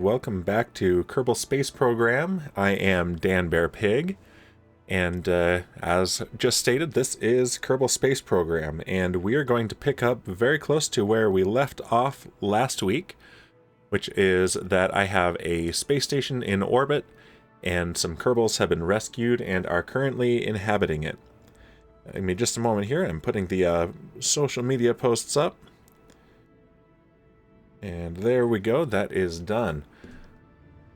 Welcome back to Kerbal Space Program. I am Dan Bear Pig, and as just stated, this is Kerbal Space Program, and we are going to pick up very close to where we left off last week, which is that I have a space station in orbit, and some Kerbals have been rescued and are currently inhabiting it. Give me just a moment here. I'm putting the social media posts up. And there we go, that is done.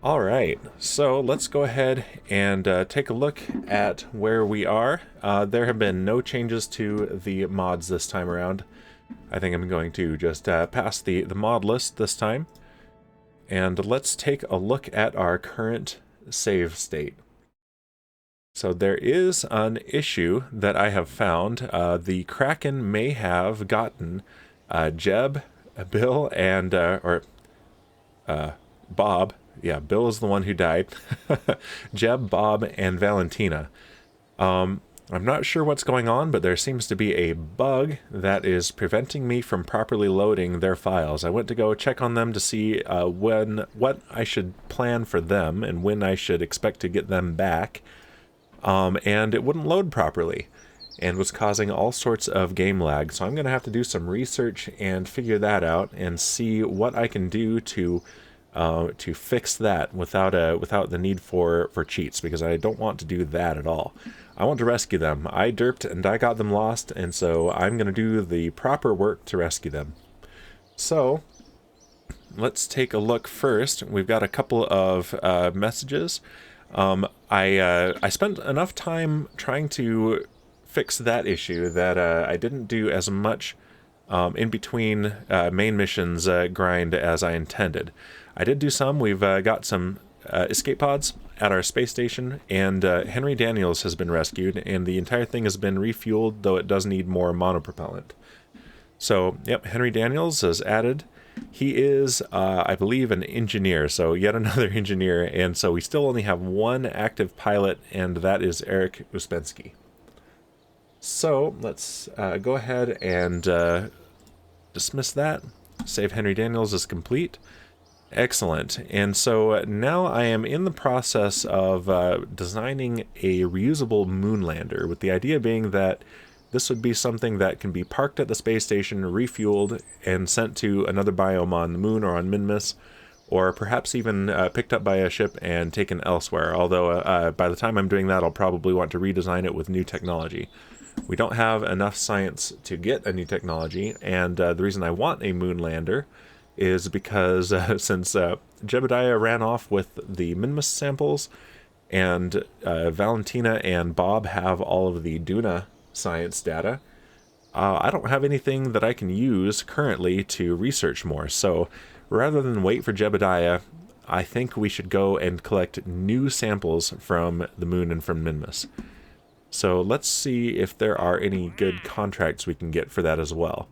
Alright, so let's go ahead and take a look at where we are. There have been no changes to the mods this time around. I think I'm going to just pass the mod list this time. And let's take a look at our current save state. So there is an issue that I have found. The Kraken may have gotten Jeb, Bill, and Bob. Yeah, Bill is the one who died. Jeb, Bob, and Valentina. I'm not sure what's going on, but there seems to be a bug that is preventing me from properly loading their files. I went to go check on them to see what I should plan for them and when I should expect to get them back. And it wouldn't load properly and was causing all sorts of game lag. So I'm going to have to do some research and figure that out and see what I can do to fix that without the need for cheats, because I don't want to do that at all. I want to rescue them. I derped and I got them lost, and so I'm going to do the proper work to rescue them. So let's take a look first. We've got a couple of messages. I spent enough time trying to fix that issue that I didn't do as much in between main missions grind as I intended. I did do some. We've got some escape pods at our space station, and Henry Daniels has been rescued, and the entire thing has been refueled, though it does need more monopropellant. So, yep, Henry Daniels is added. He is, I believe, an engineer, so yet another engineer, and so we still only have one active pilot, and that is Eric Uspensky. So, let's go ahead and dismiss that. Save Henry Daniels is complete. Excellent. And so now I am in the process of designing a reusable moonlander, with the idea being that this would be something that can be parked at the space station, refueled, and sent to another biome on the moon or on Minmus, or perhaps even picked up by a ship and taken elsewhere, although by the time I'm doing that I'll probably want to redesign it with new technology. We don't have enough science to get a new technology, and the reason I want a moonlander is because since Jebediah ran off with the Minmus samples, and Valentina and Bob have all of the Duna science data, I don't have anything that I can use currently to research more. So rather than wait for Jebediah, I think we should go and collect new samples from the moon and from Minmus. So let's see if there are any good contracts we can get for that as well.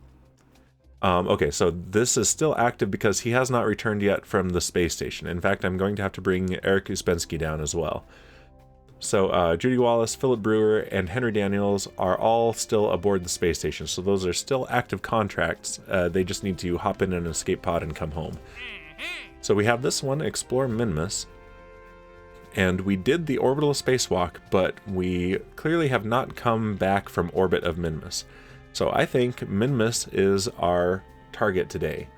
Okay, so this is still active because he has not returned yet from the space station. In fact, I'm going to have to bring Eric Uspensky down as well. So Judy Wallace, Philip Brewer, and Henry Daniels are all still aboard the space station. So those are still active contracts. They just need to hop in an escape pod and come home. So we have this one, Explore Minmus. And we did the orbital spacewalk, but we clearly have not come back from orbit of Minmus. So I think Minmus is our target today.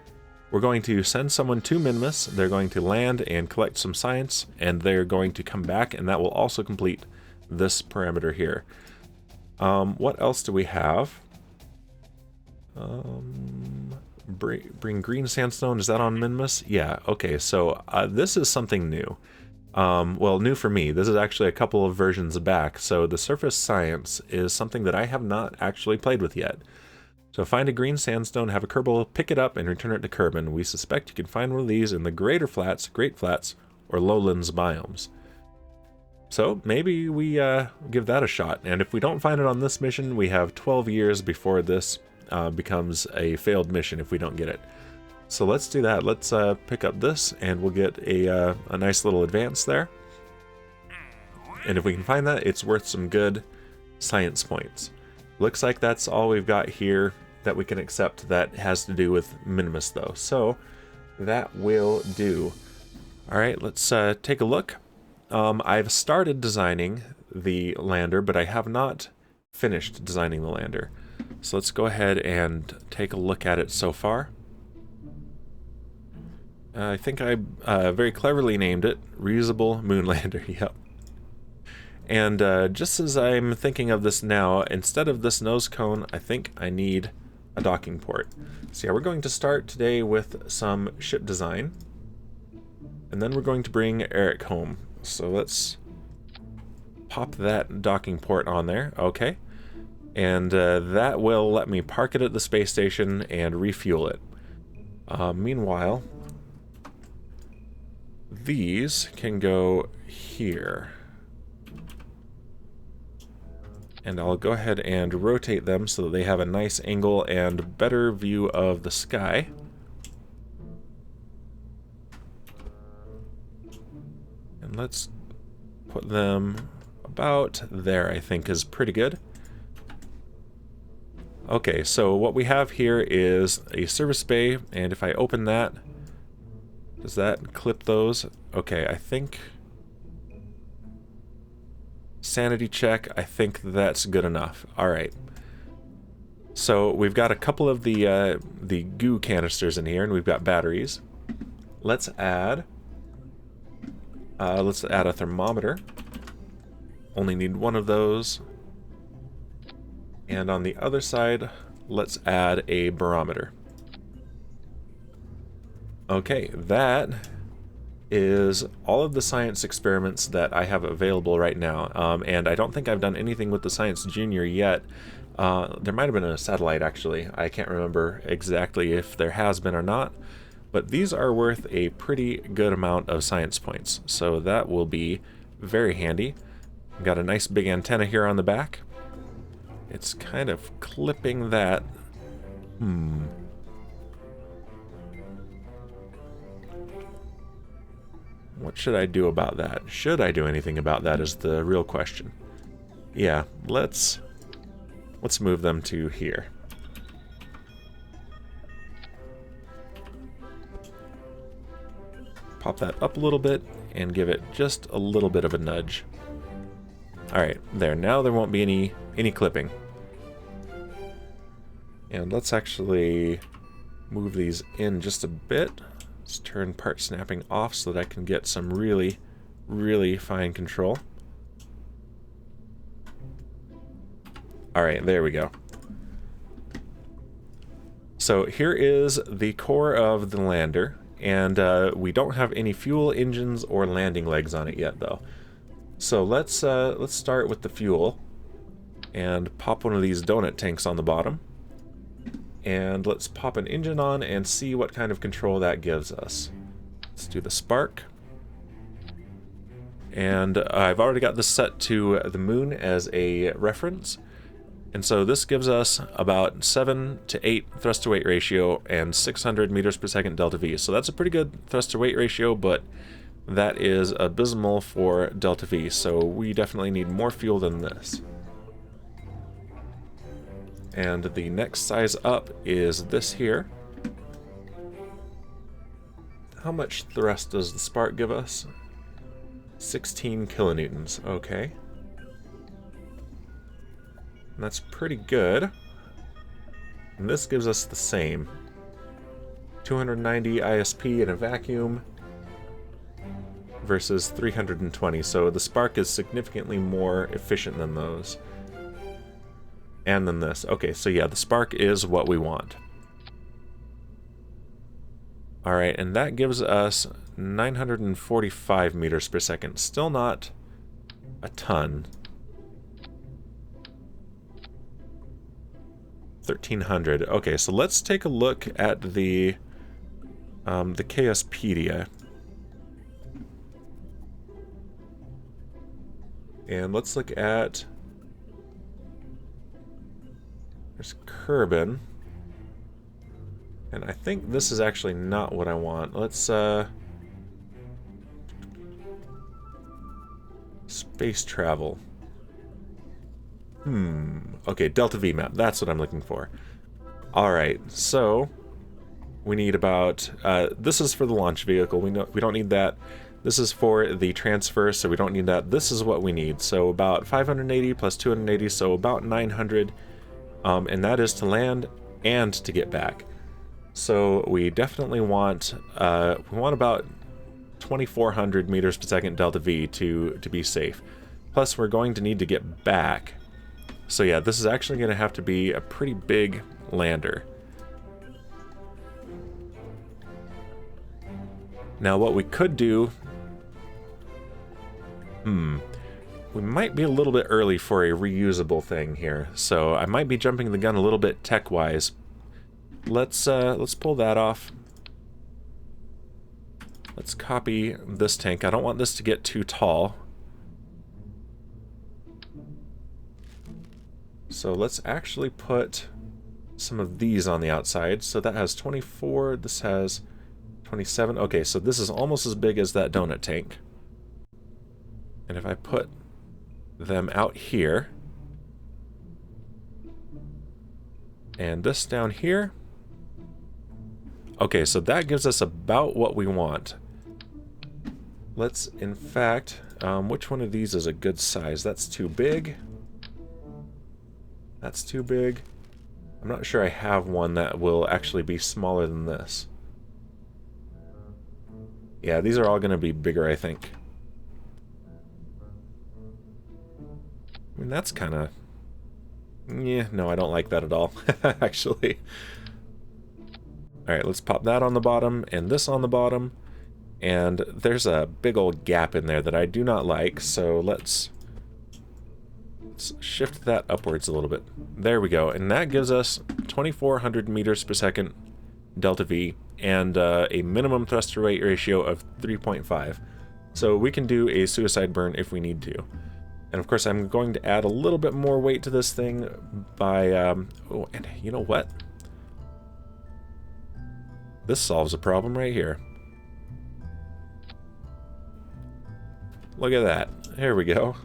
We're going to send someone to Minmus, they're going to land and collect some science, and they're going to come back, and that will also complete this parameter here. What else do we have? Bring green sandstone, is that on Minmus? Yeah, okay, so this is something new. Well, new for me. This is actually a couple of versions back, so the surface science is something that I have not actually played with yet. So find a green sandstone, have a Kerbal pick it up, and return it to Kerbin. We suspect you can find one of these in the Greater Flats, Great Flats, or Lowlands biomes. So maybe we give that a shot, and if we don't find it on this mission, we have 12 years before this becomes a failed mission if we don't get it. So let's do that. Let's pick up this, and we'll get a nice little advance there. And if we can find that, it's worth some good science points. Looks like that's all we've got here that we can accept that has to do with Minmus, though. So that will do. All right, let's take a look. I've started designing the lander, but I have not finished designing the lander. So let's go ahead and take a look at it so far. I think I very cleverly named it Reusable Moonlander. Yep. And just as I'm thinking of this now, instead of this nose cone, I think I need a docking port. So yeah, we're going to start today with some ship design. And then we're going to bring Eric home. So let's pop that docking port on there. Okay. And that will let me park it at the space station and refuel it. Meanwhile, these can go here. And I'll go ahead and rotate them so that they have a nice angle and better view of the sky. And let's put them about there, I think is pretty good. Okay, so what we have here is a service bay, and if I open that, does that clip those? Okay, I think... Sanity check, I think that's good enough. Alright. So we've got a couple of the goo canisters in here, and we've got batteries. Let's add a thermometer. Only need one of those. And on the other side, let's add a barometer. Okay, that is all of the science experiments that I have available right now. And I don't think I've done anything with the Science Junior yet. There might have been a satellite, actually. I can't remember exactly if there has been or not. But these are worth a pretty good amount of science points. So that will be very handy. I've got a nice big antenna here on the back. It's kind of clipping that. What should I do about that? Should I do anything about that is the real question. Yeah, let's move them to here. Pop that up a little bit and give it just a little bit of a nudge. Alright, there. Now there won't be any clipping. And let's actually move these in just a bit. Let's turn part snapping off so that I can get some really, really fine control. Alright, there we go. So here is the core of the lander, and we don't have any fuel engines or landing legs on it yet, though. So let's start with the fuel, and pop one of these donut tanks on the bottom. And let's pop an engine on and see what kind of control that gives us. Let's do the spark. And I've already got this set to the moon as a reference. And so this gives us about 7 to 8 thrust to weight ratio and 600 meters per second delta V. So that's a pretty good thrust to weight ratio, but that is abysmal for delta V. So we definitely need more fuel than this. And the next size up is this here. How much thrust does the spark give us? 16 kilonewtons, okay. And that's pretty good. And this gives us the same. 290 ISP in a vacuum versus 320, so the spark is significantly more efficient than those. And then this. Okay, so yeah, the spark is what we want. Alright, and that gives us 945 meters per second. Still not a ton. 1300. Okay, so let's take a look at the Chaospedia. And let's look at... There's Kerbal. And I think this is actually not what I want. Let's, space travel. Okay, Delta V map. That's what I'm looking for. Alright, so... we need about, this is for the launch vehicle, we don't need that. This is for the transfer, so we don't need that. This is what we need, so about 580 plus 280, so about 900, and that is to land and to get back. So we definitely want, about 2,400 meters per second delta V to be safe. Plus, we're going to need to get back. So yeah, this is actually going to have to be a pretty big lander. Now, what we could do... we might be a little bit early for a reusable thing here, so I might be jumping the gun a little bit tech-wise. Let's pull that off. Let's copy this tank. I don't want this to get too tall. So let's actually put some of these on the outside. So that has 24, this has 27. Okay, so this is almost as big as that donut tank. And if I put them out here, and this down here, okay, so that gives us about what we want. Let's, in fact, which one of these is a good size? That's too big. That's too big. I'm not sure I have one that will actually be smaller than this. Yeah, these are all going to be bigger, I think. I mean, that's kind of... yeah, no, I don't like that at all, actually. Alright, let's pop that on the bottom, and this on the bottom. And there's a big old gap in there that I do not like, so let's shift that upwards a little bit. There we go, and that gives us 2,400 meters per second delta V, and a minimum thrust to weight ratio of 3.5. So we can do a suicide burn if we need to. And of course, I'm going to add a little bit more weight to this thing by, oh, and you know what? This solves a problem right here. Look at that. There we go.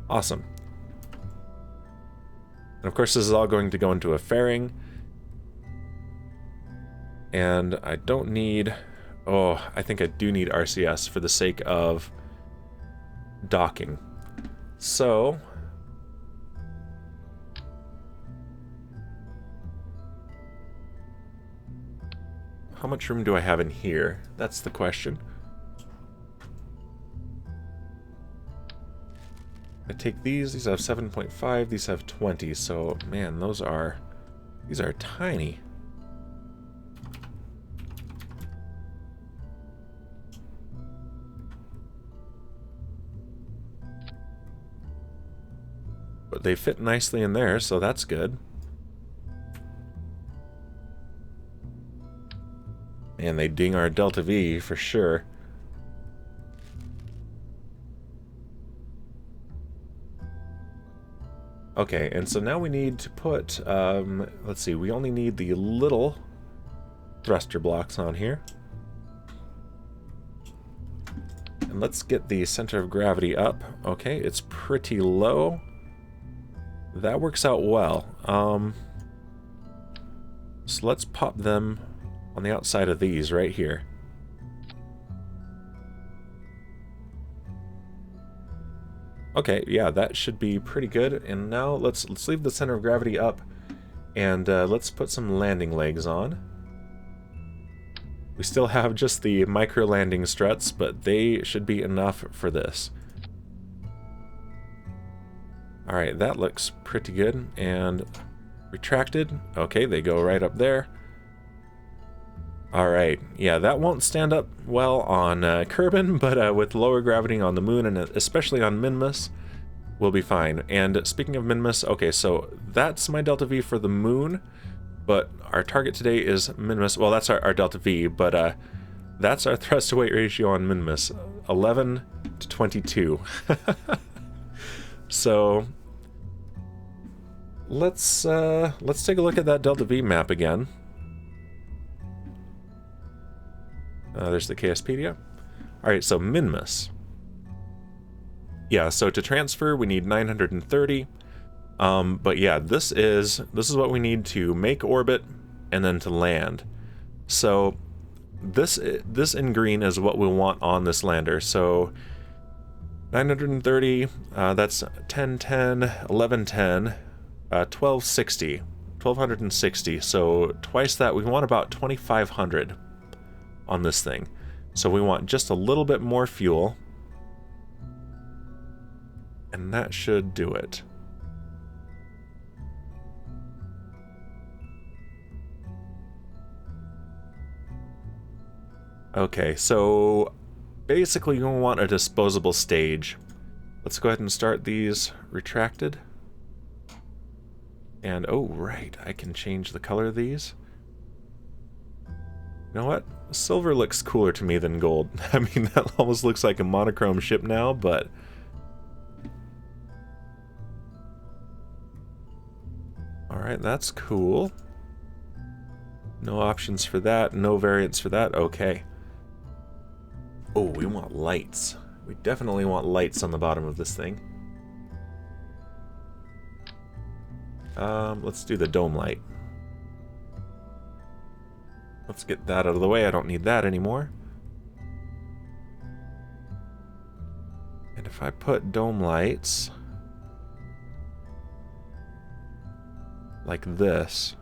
Awesome. And of course, this is all going to go into a fairing. And I don't need... oh, I think I do need RCS for the sake of docking. So... how much room do I have in here? That's the question. I take these have 7.5, these have 20, so man, these are tiny. But they fit nicely in there, so that's good. And they ding our delta V for sure. Okay, and so now we need to put, let's see, we only need the little thruster blocks on here. And let's get the center of gravity up. Okay, it's pretty low. That works out well. So let's pop them on the outside of these right here. Okay, yeah, that should be pretty good. And now let's leave the center of gravity up, and let's put some landing legs on. We still have just the micro landing struts, but they should be enough for this. Alright, that looks pretty good. And retracted. Okay, they go right up there. Alright, yeah, that won't stand up well on Kerbin, but with lower gravity on the moon, and especially on Minmus, we'll be fine. And speaking of Minmus, okay, so that's my delta V for the moon, but our target today is Minmus. Well, that's our delta V, but that's our thrust to weight ratio on Minmus, 11 to 22. So let's take a look at that delta V map again. There's the KSpedia. Alright, so Minmus. Yeah, so to transfer we need 930. But yeah, this is what we need to make orbit and then to land. So this in green is what we want on this lander. So 930, that's 1010, 1110, 1260, 1260. So twice that. We want about 2500 on this thing. So we want just a little bit more fuel. And that should do it. Okay, so basically you want a disposable stage. Let's go ahead and start these retracted. And oh right, I can change the color of these. You know what? Silver looks cooler to me than gold. I mean, that almost looks like a monochrome ship now, but... Alright, that's cool. No options for that, no variants for that, okay. Oh, we want lights. We definitely want lights on the bottom of this thing. Let's do the dome light. Let's get that out of the way, I don't need that anymore. And if I put dome lights... like this...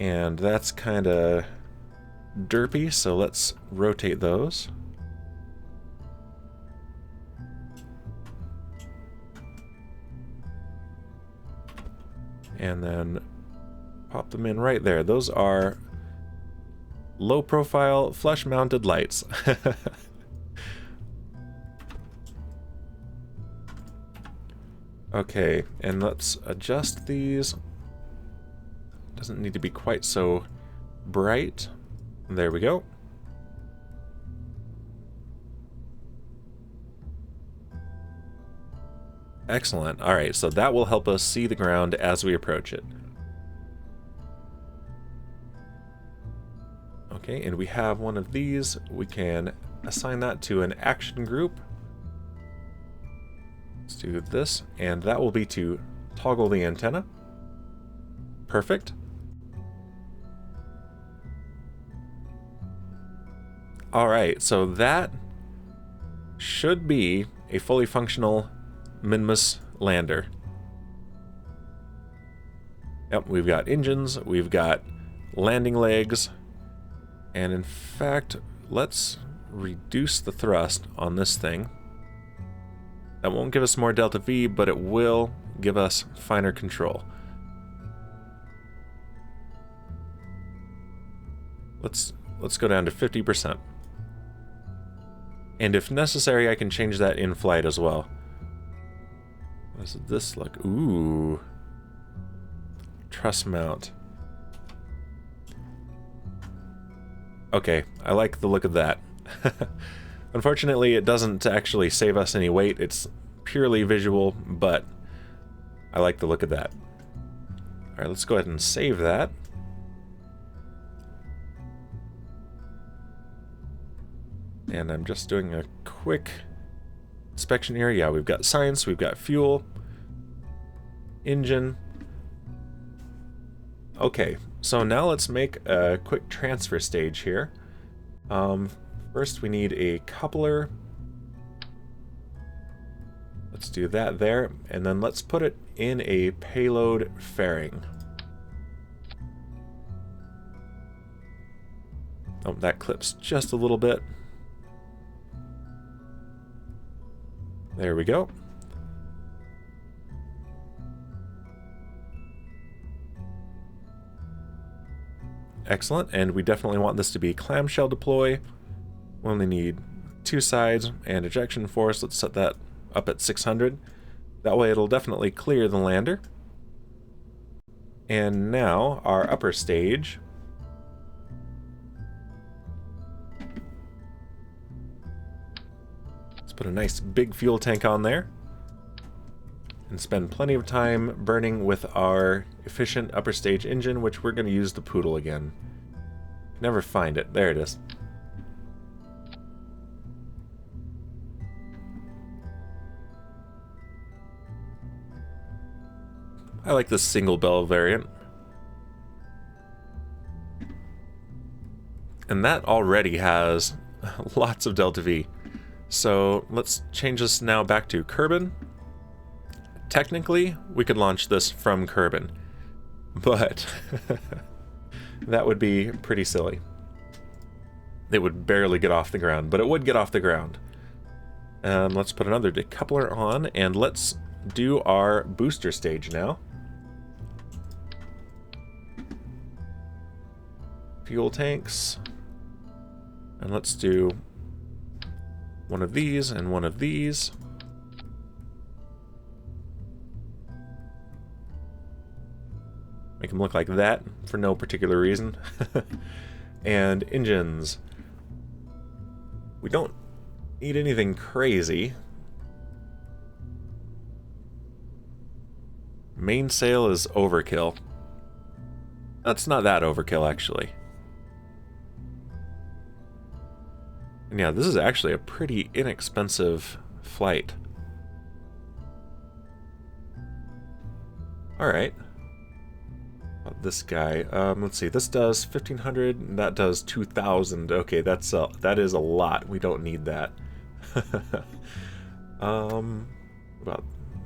and that's kind of derpy, so let's rotate those. And then pop them in right there. Those are low profile flush mounted lights. Okay, and let's adjust these. Doesn't need to be quite so bright. There we go. Excellent. Alright, so that will help us see the ground as we approach it. Okay, and we have one of these. We can assign that to an action group. Let's do this, and that will be to toggle the antenna. Perfect. Alright, so that should be a fully functional Minmus lander. Yep, we've got engines, we've got landing legs, and in fact, let's reduce the thrust on this thing. That won't give us more delta V, but it will give us finer control. Let's go down to 50%. And if necessary, I can change that in flight as well. What does this look? Ooh. Truss mount. Okay, I like the look of that. Unfortunately, it doesn't actually save us any weight. It's purely visual, but I like the look of that. Alright, let's go ahead and save that. And I'm just doing a quick inspection here. Yeah, we've got science, we've got fuel, engine. Okay, so now let's make a quick transfer stage here. First we need a coupler. Let's do that there, and then let's put it in a payload fairing. Oh, that clips just a little bit. There we go. Excellent, and we definitely want this to be clamshell deploy. We only need 2 sides and ejection force. Let's set that up at 600. That way it'll definitely clear the lander. And now our upper stage. Let's put a nice big fuel tank on there. And spend plenty of time burning with our efficient upper stage engine, which we're going to use the Poodle again. Never find it. There it is. I like this single bell variant. And that already has lots of delta V. So let's change this now back to Kerbin. Technically, we could launch this from Kerbin, but that would be pretty silly. It would barely get off the ground, but it would get off the ground. Let's put another decoupler on, and let's do our booster stage now. Fuel tanks. And let's do one of these and one of these. Make them look like that for no particular reason. And engines. We don't need anything crazy. Mainsail is overkill. That's not that overkill, actually. And yeah, this is actually a pretty inexpensive flight. Alright. This guy, let's see, this does 1,500, and that does 2,000. Okay, that is a lot. We don't need that. Well,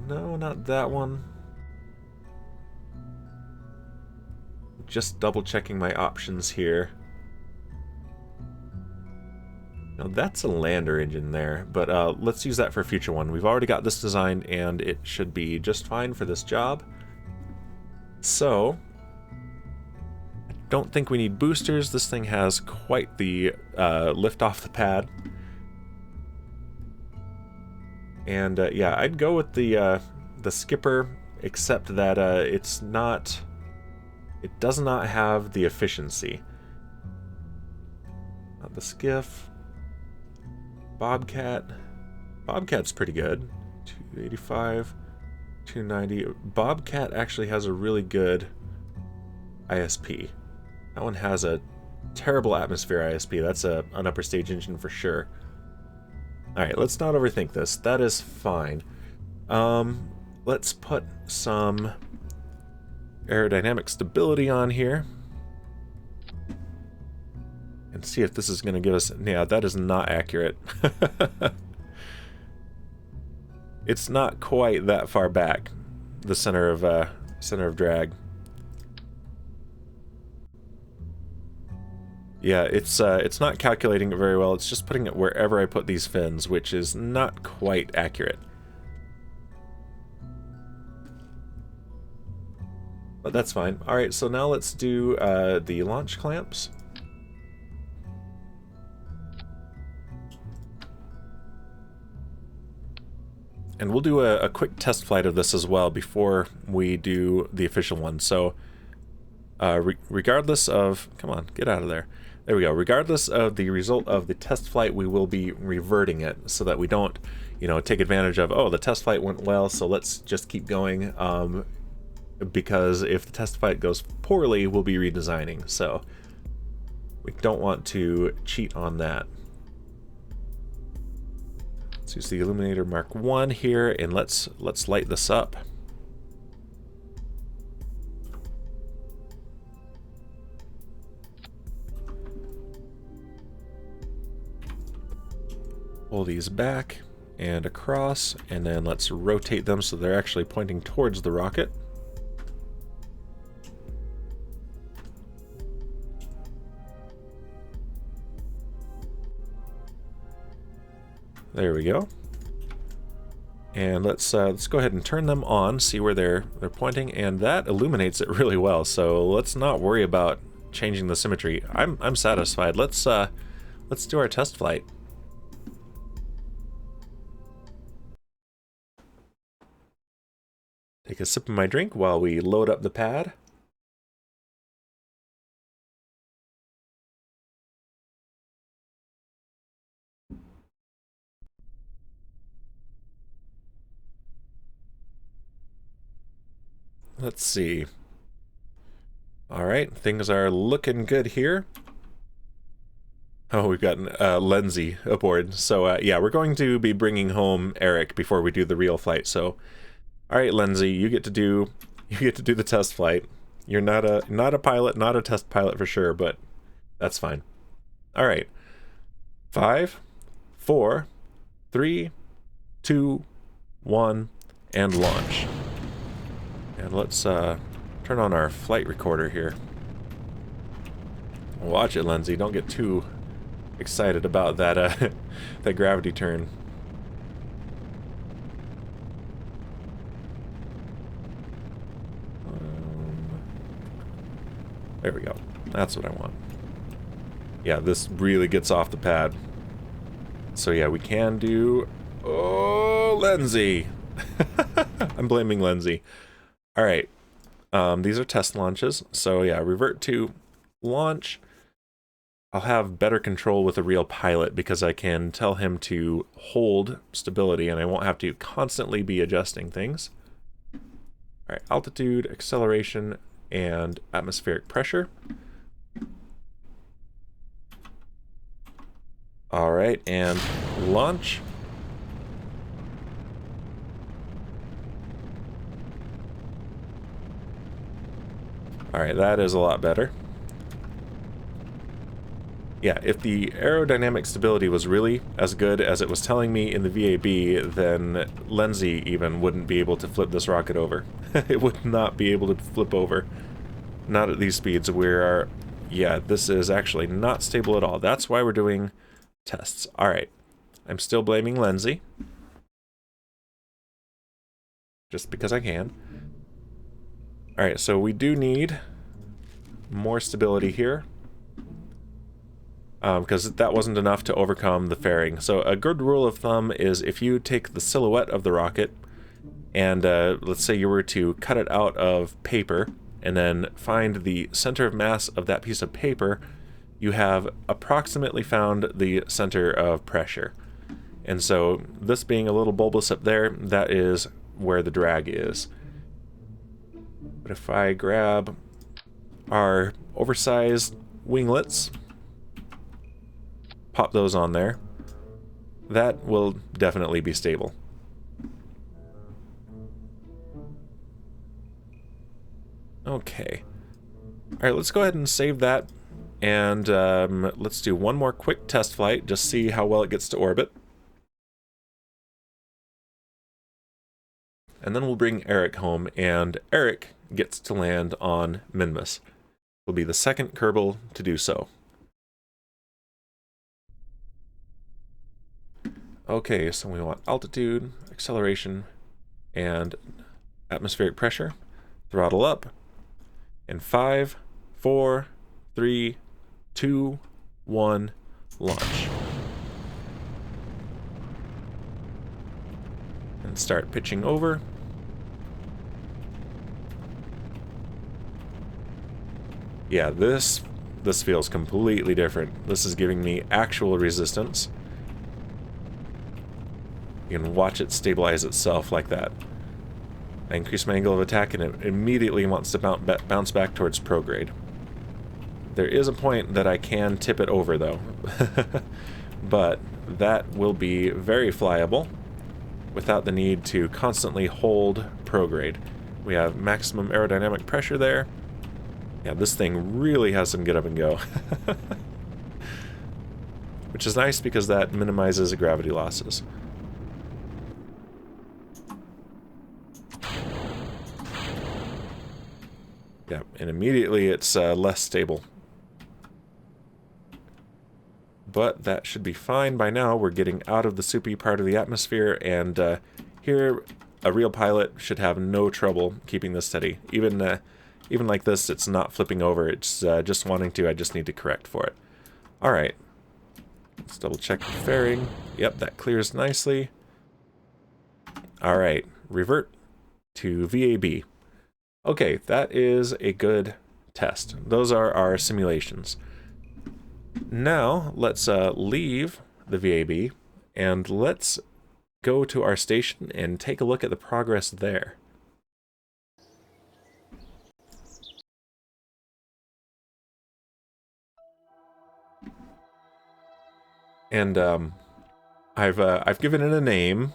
no, not that one. Just double checking my options here. Now that's a lander engine there, but let's use that for a future one. We've already got this designed, and it should be just fine for this job. So, I don't think we need boosters. This thing has quite the lift off the pad. And yeah, I'd go with the skipper, except that it does not have the efficiency. The skiff. Bobcat. Bobcat's pretty good. 285, 290. Bobcat actually has a really good ISP. That one has a terrible atmosphere ISP. That's an upper stage engine for sure. Alright, let's not overthink this. That is fine. Let's put some aerodynamic stability on here. And see if this is going to give us... Yeah, that is not accurate. It's not quite that far back, the center of drag. Yeah, it's not calculating it very well. It's just putting it wherever I put these fins, which is not quite accurate. But that's fine. Alright, so now let's do the launch clamps. And we'll do a quick test flight of this as well before we do the official one. So, regardless of... Come on, get out of there. There we go. Regardless of the result of the test flight, we will be reverting it so that we don't, you know, take advantage of, oh, the test flight went well, so let's just keep going. Because if the test flight goes poorly, we'll be redesigning. So, we don't want to cheat on that. Let's use the Illuminator Mark 1 here, and let's light this up. Pull these back and across, and then let's rotate them so they're actually pointing towards the rocket. There we go. And let's go ahead and turn them on, see where they're pointing, and that illuminates it really well. So let's not worry about changing the symmetry. I'm satisfied. Let's do our test flight. Take a sip of my drink while we load up the pad. Let's see. Alright, things are looking good here. Oh, we've got Lindsay aboard. So, yeah, we're going to be bringing home Eric before we do the real flight. So, alright, Lindsay, you get to do You get to do the test flight. You're not a pilot, not a test pilot for sure, but that's fine. All right. 5, 4, 3, 2, 1, and launch. And let's turn on our flight recorder here. Watch it, Lindsay. Don't get too excited about that that gravity turn. There we go. That's what I want. Yeah, this really gets off the pad. So yeah, we can do... Oh, Lindsay! I'm blaming Lindsay. Alright. These are test launches. So yeah, revert to launch. I'll have better control with a real pilot because I can tell him to hold stability and I won't have to constantly be adjusting things. Alright, altitude, acceleration, and atmospheric pressure. Alright, and launch. Alright, that is a lot better. Yeah, if the aerodynamic stability was really as good as it was telling me in the VAB, then Lindsay even wouldn't be able to flip this rocket over. It would not be able to flip over. Not at these speeds. Yeah, this is actually not stable at all. That's why we're doing tests. Alright. I'm still blaming Lindsay. Just because I can. Alright, so we do need more stability here. Because that wasn't enough to overcome the fairing. So a good rule of thumb is if you take the silhouette of the rocket and let's say you were to cut it out of paper and then find the center of mass of that piece of paper, you have approximately found the center of pressure. And so this being a little bulbous up there, that is where the drag is. But if I grab our oversized winglets, pop those on there, that will definitely be stable. Okay. Alright, let's go ahead and save that, and let's do one more quick test flight, just see how well it gets to orbit. And then we'll bring Eric home, and Eric gets to land on Minmus. Will be the second Kerbal to do so. Okay, so we want altitude, acceleration, and atmospheric pressure. Throttle up. And 5, 4, 3, 2, 1, launch. And start pitching over. Yeah, this feels completely different. This is giving me actual resistance. You can watch it stabilize itself like that. I increase my angle of attack and it immediately wants to bounce back towards prograde. There is a point that I can tip it over though. But that will be very flyable without the need to constantly hold prograde. We have maximum aerodynamic pressure there. Yeah, this thing really has some get up and go. Which is nice because that minimizes the gravity losses. Yeah, and immediately it's less stable. But that should be fine by now. We're getting out of the soupy part of the atmosphere, and here a real pilot should have no trouble keeping this steady. Even like this, it's not flipping over. It's just wanting to. I just need to correct for it. All right. Let's double check the fairing. Yep, that clears nicely. All right, revert to VAB. Okay, that is a good test. Those are our simulations. Now, let's leave the VAB, and let's go to our station and take a look at the progress there. And I've given it a name.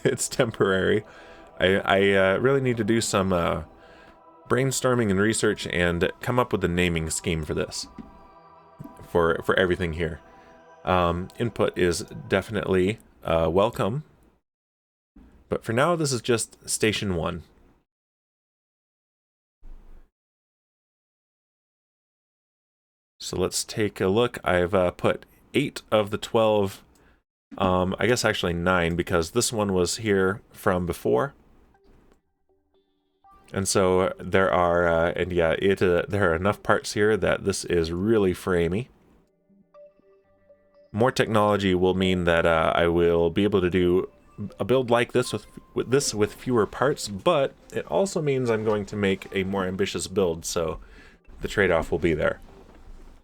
It's temporary. I really need to do some brainstorming and research and come up with a naming scheme for this, for everything here. Input is definitely welcome, but for now this is just Station 1. So let's take a look. I've put 8 of the 12, I guess actually 9, because this one was here from before. And so there are, and yeah, there are enough parts here that this is really framey. More technology will mean that I will be able to do a build like this with fewer parts, but it also means I'm going to make a more ambitious build, so the trade-off will be there.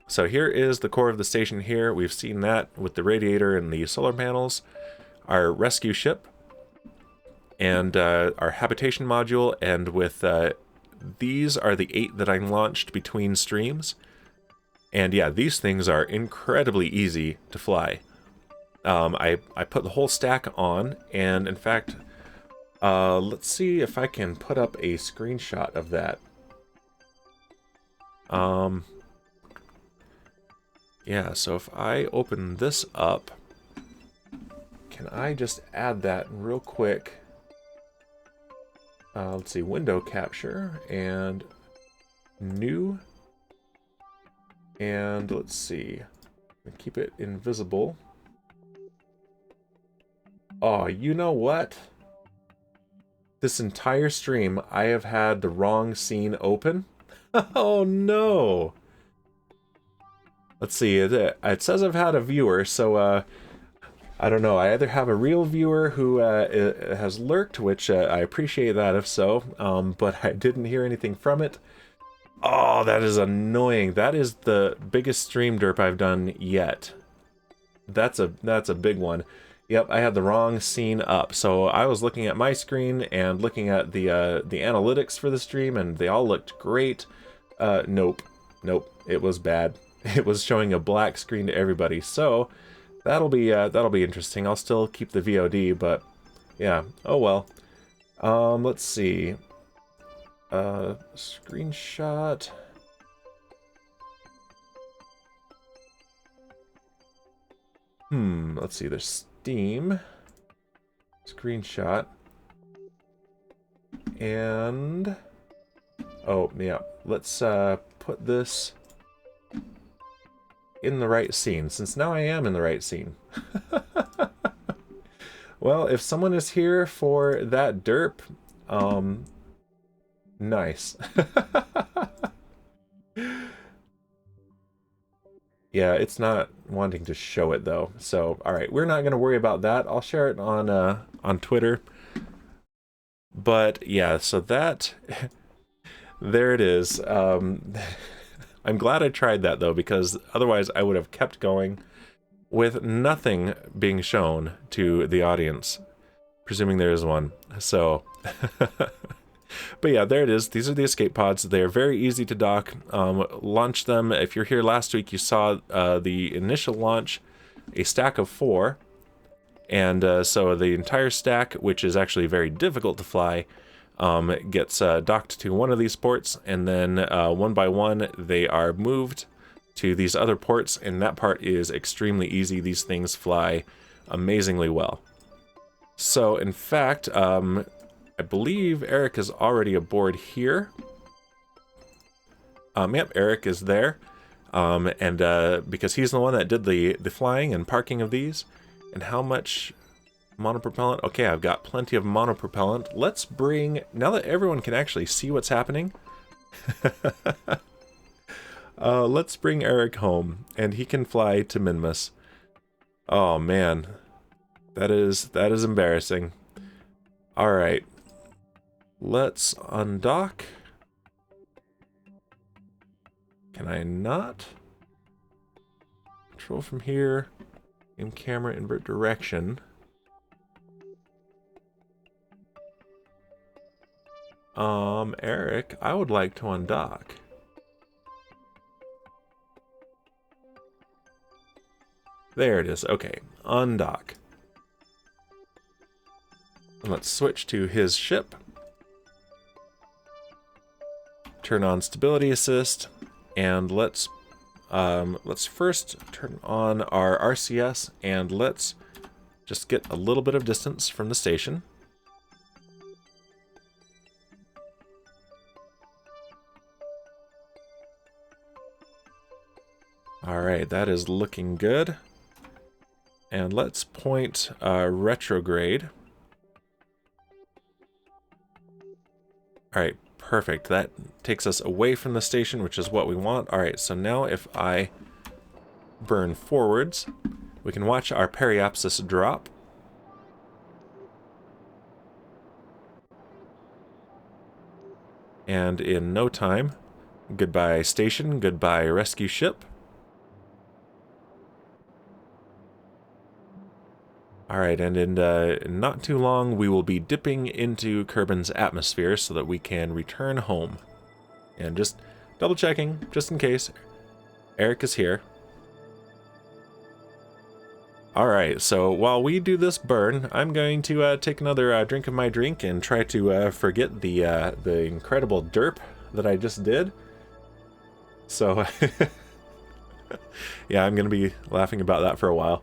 So here is the core of the station here. We've seen that with the radiator and the solar panels, our rescue ship, and our habitation module, and with these are the 8 that I launched between streams. And yeah, these things are incredibly easy to fly. I put the whole stack on, and in fact, let's see if I can put up a screenshot of that. Yeah, so if I open this up, can I just add that real quick? Let's see, window capture, and new, and let's see, keep it invisible. Oh, you know what? This entire stream, I have had the wrong scene open. Oh no! Let's see, it says I've had a viewer, so I don't know, I either have a real viewer who has lurked, which I appreciate that if so, but I didn't hear anything from it. Oh, that is annoying. That is the biggest stream derp I've done yet. That's a big one. Yep, I had the wrong scene up. So I was looking at my screen and looking at the analytics for the stream, and they all looked great. Nope, it was bad. It was showing a black screen to everybody. So that'll be interesting. I'll still keep the VOD, but yeah. Oh well. Let's see. Screenshot. Let's see. There's Steam. Screenshot. And oh yeah. Let's put this in the right scene, since now I am in the right scene. Well, if someone is here for that derp, nice. Yeah, it's not wanting to show it though. So, all right, we're not going to worry about that. I'll share it on Twitter. But yeah, so that there it is. I'm glad I tried that though, because otherwise I would have kept going with nothing being shown to the audience, presuming there is one. So, but yeah, there it is. These are the escape pods. They're very easy to dock. Launch them. If you're here last week, you saw the initial launch, a stack of 4. And so the entire stack, which is actually very difficult to fly, gets docked to one of these ports, and then one by one they are moved to these other ports, and that part is extremely easy. These things fly amazingly well. So in fact, I believe Eric is already aboard here. Yep, Eric is there, and because he's the one that did the flying and parking of these. And how much monopropellant? Okay, I've got plenty of monopropellant. Let's bring, now that everyone can actually see what's happening, let's bring Eric home, and he can fly to Minmus. Oh man, that is embarrassing. All right, let's undock. Can I not? Control from here. Aim camera, invert direction. Eric, I would like to undock. There it is. Okay, undock. And let's switch to his ship. turn on stability assist, and let's first turn on our RCS, and let's just get a little bit of distance from the station. Alright, that is looking good. And let's point retrograde. Alright, perfect. That takes us away from the station, which is what we want. Alright, so now if I burn forwards, we can watch our periapsis drop. And in no time, goodbye station, goodbye rescue ship. Alright, and in not too long, we will be dipping into Kerbin's atmosphere so that we can return home. And just double checking, just in case, Eric is here. Alright, so while we do this burn, I'm going to take another drink of my drink and try to forget the incredible derp that I just did. So, yeah, I'm going to be laughing about that for a while.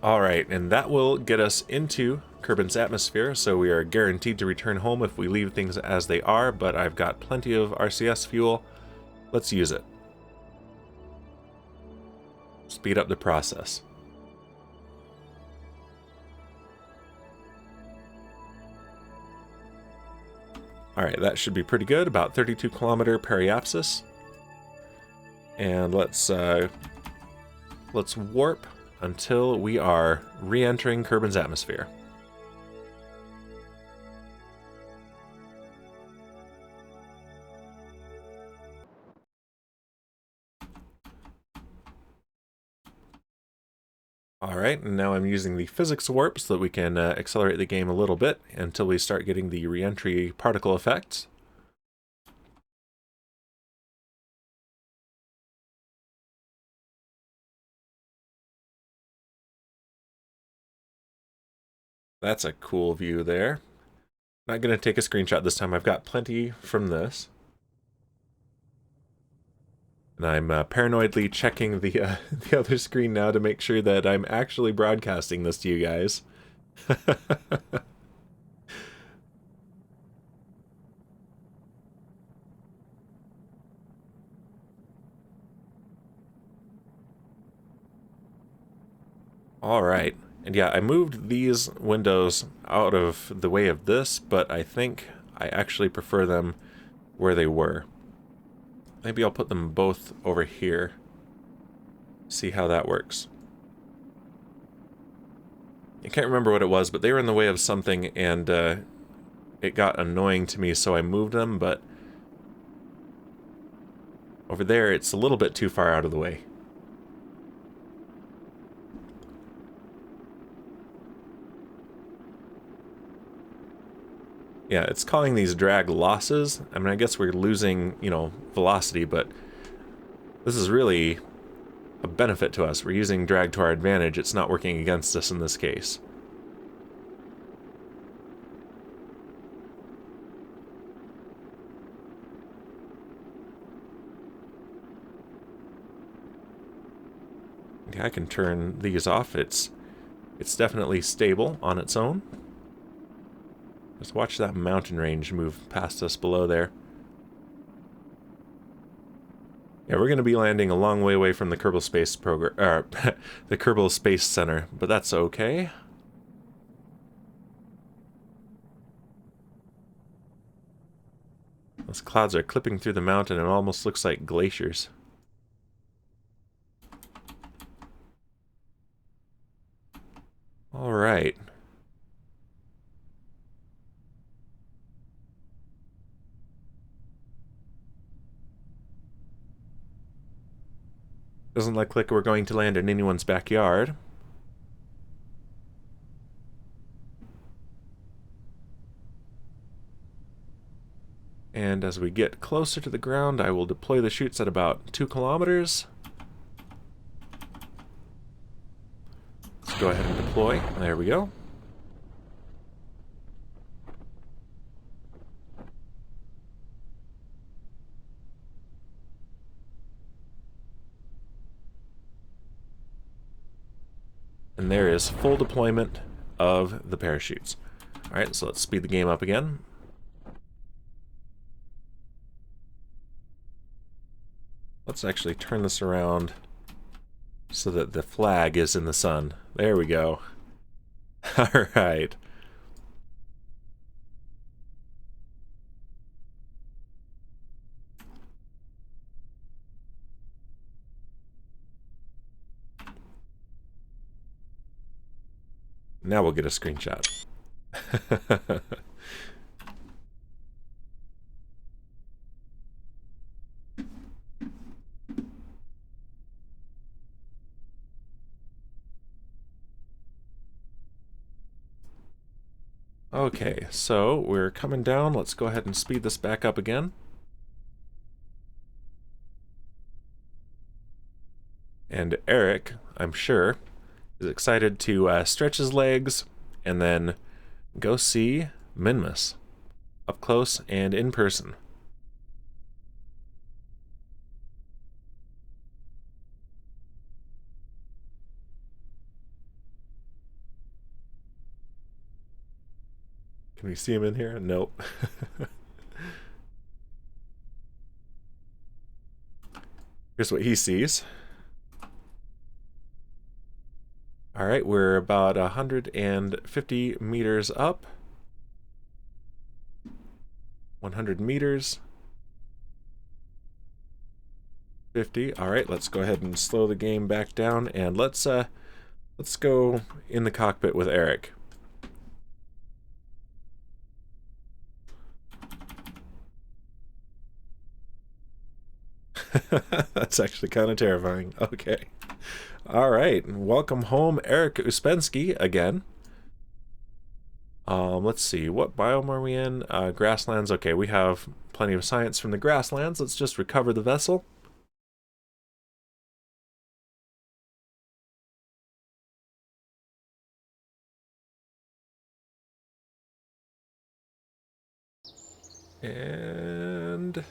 Alright, and that will get us into Kerbin's atmosphere, so we are guaranteed to return home if we leave things as they are, but I've got plenty of RCS fuel. Let's use it. Speed up the process. Alright, that should be pretty good, about 32 kilometer periapsis. And let's warp until we are re-entering Kerbin's atmosphere. Alright, and now I'm using the physics warp so that we can accelerate the game a little bit until we start getting the re-entry particle effects. That's a cool view there. Not going to take a screenshot this time. I've got plenty from this. And I'm paranoidly checking the other screen now to make sure that I'm actually broadcasting this to you guys. All right. And yeah, I moved these windows out of the way of this, but I think I actually prefer them where they were. Maybe I'll put them both over here. See how that works. I can't remember what it was, but they were in the way of something, and it got annoying to me, so I moved them, but over there it's a little bit too far out of the way. Yeah, it's calling these drag losses. I mean, I guess we're losing, you know, velocity, but this is really a benefit to us. We're using drag to our advantage. It's not working against us in this case. Yeah, I can turn these off. It's definitely stable on its own. Just watch that mountain range move past us below there. Yeah, we're going to be landing a long way away from the Kerbal Space program, the Kerbal Space Center, but that's okay. Those clouds are clipping through the mountain and it almost looks like glaciers. All right. Doesn't look like we're going to land in anyone's backyard. And as we get closer to the ground, I will deploy the chutes at about 2 kilometers. Let's go ahead and deploy. There we go. And there is full deployment of the parachutes. Alright, so let's speed the game up again. Let's actually turn this around so that the flag is in the sun. There we go. Alright. Now we'll get a screenshot. Okay, so we're coming down. Let's go ahead and speed this back up again. And Eric, I'm sure, is excited to stretch his legs and then go see Minmus up close and in person. Can we see him in here? Nope. Here's what he sees. All right, we're about 150 meters up. 100 meters. 50. All right, let's go ahead and slow the game back down, and let's go in the cockpit with Eric. That's actually kind of terrifying. Okay. All right. Welcome home, Eric Uspensky again. Let's see. What biome are we in? Grasslands. Okay, we have plenty of science from the grasslands. Let's just recover the vessel. And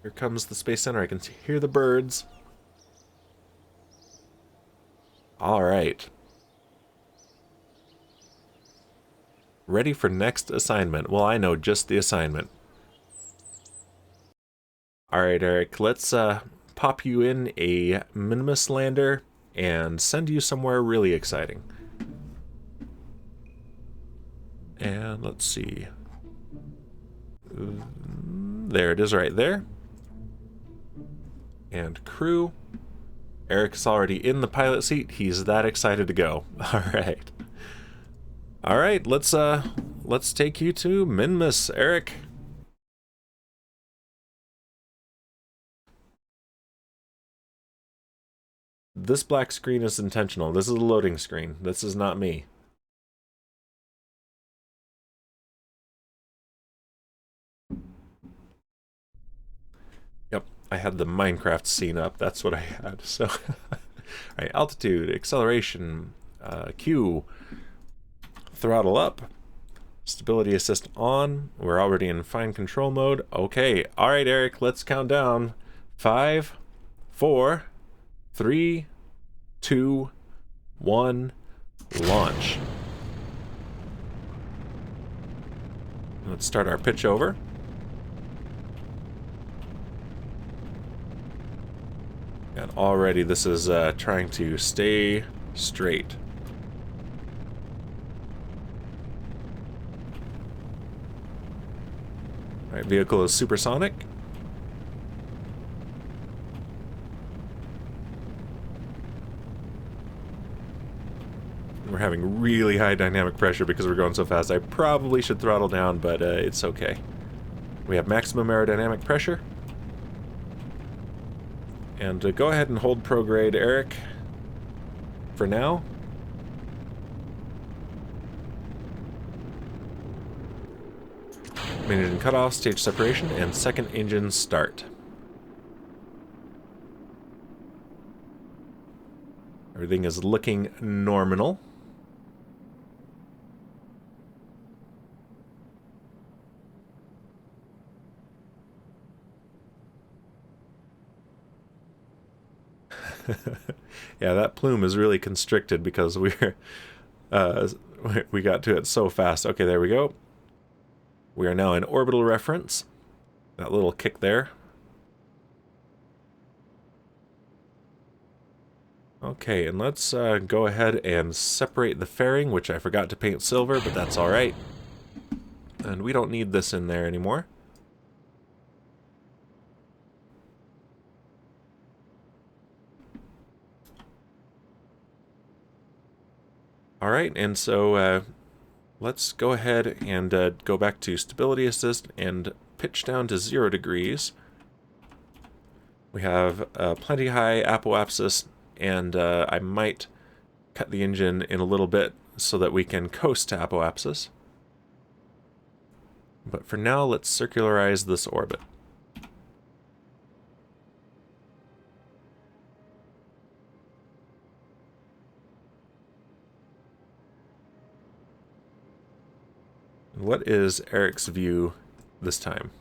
here comes the Space Center. I can hear the birds. All right. Ready for next assignment. Well, I know just the assignment. All right, Eric, let's pop you in a Minmus lander and send you somewhere really exciting. And let's see. There it is right there. And crew. Eric's already in the pilot seat. He's that excited to go. All right. All right, let's take you to Minmus, Eric. This black screen is intentional. This is a loading screen. This is not me. Yep, I had the Minecraft scene up. That's what I had. So, all right, altitude, acceleration, Q, throttle up, stability assist on. We're already in fine control mode. Okay, all right, Eric, let's count down. 5, 4, 3, 2, 1, launch. Let's start our pitch over. And already this is trying to stay straight. All right, vehicle is supersonic. We're having really high dynamic pressure because we're going so fast. I probably should throttle down, but it's okay. We have maximum aerodynamic pressure. And go ahead and hold prograde, Eric, for now. Main engine cutoff, stage separation, and second engine start. Everything is looking nominal. Yeah, that plume is really constricted because we got to it so fast. Okay, there we go. We are now in orbital reference. That little kick there. Okay, and let's go ahead and separate the fairing, which I forgot to paint silver, but that's alright. And we don't need this in there anymore. Alright, and so let's go ahead and go back to Stability Assist and pitch down to 0 degrees. We have plenty high apoapsis, and I might cut the engine in a little bit so that we can coast to apoapsis. But for now, let's circularize this orbit. What is Eric's view this time?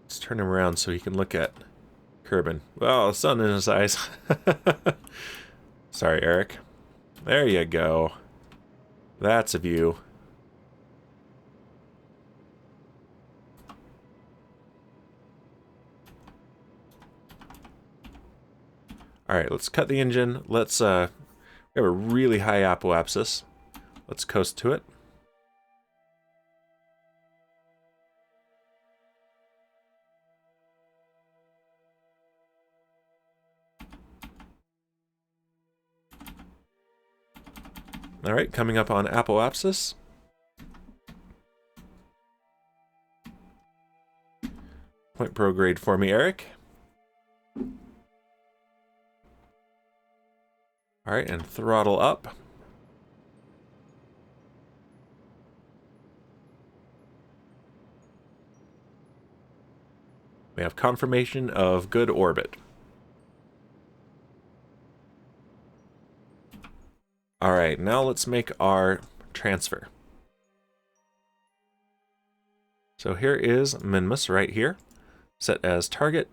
Let's turn him around so he can look at Kerbin. Well, the sun in his eyes. Sorry, Eric. There you go. That's a view. Alright, let's cut the engine. Let's, we have a really high apoapsis. Let's coast to it. Alright, coming up on apoapsis. Point prograde for me, Eric. Alright, and throttle up. We have confirmation of good orbit. Alright, now let's make our transfer. So here is Minmus right here, set as target,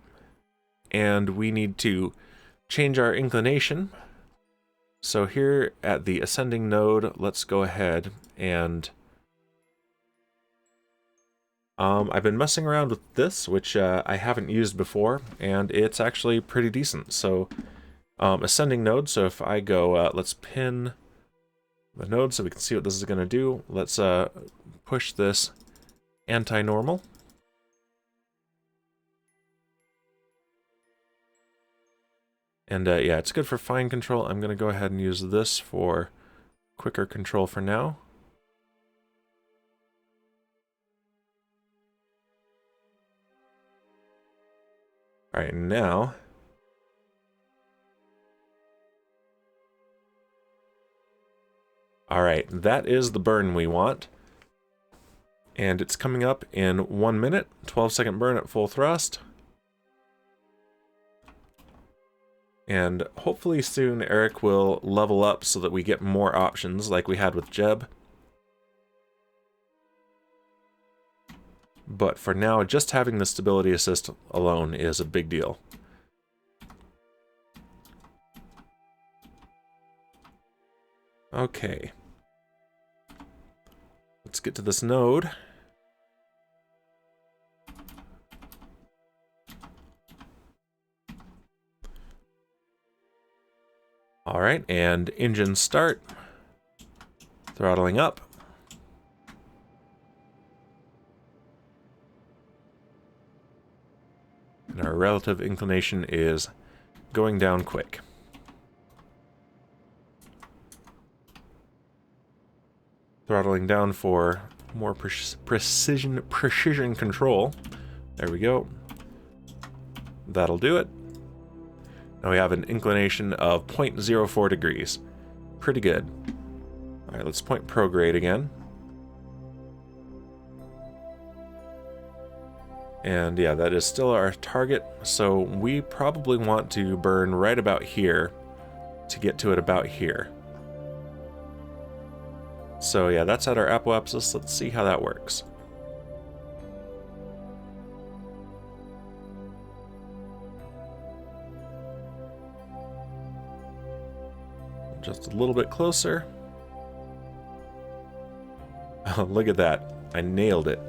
and we need to change our inclination. So here at the ascending node, let's go ahead and I've been messing around with this, which I haven't used before, and it's actually pretty decent. So ascending node, so if I go, let's pin the node so we can see what this is going to do. Let's push this anti-normal. And yeah, it's good for fine control. I'm going to go ahead and use this for quicker control for now. Alright, now alright, that is the burn we want. And it's coming up in 1 minute, 12-second burn at full thrust. And hopefully soon Eric will level up so that we get more options like we had with Jeb. But for now, just having the stability assist alone is a big deal. Okay. Let's get to this node. Alright, and engine start. Throttling up. And our relative inclination is going down quick. Throttling down for more precision control. There we go. That'll do it. Now we have an inclination of 0.04 degrees. Pretty good. Alright, let's point prograde again. And yeah, that is still our target, so we probably want to burn right about here to get to it about here. So yeah, that's at our apoapsis. Let's see how that works. just a little bit closer. Oh, look at that. I nailed it.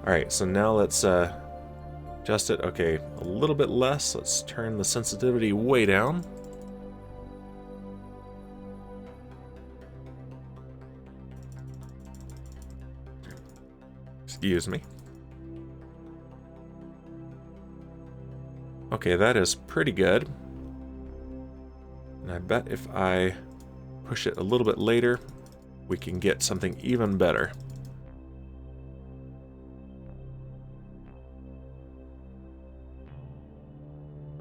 Alright, so now let's adjust it. Okay, a little bit less. Let's turn the sensitivity way down. Excuse me. Okay, that is pretty good. And I bet if I push it a little bit later, we can get something even better.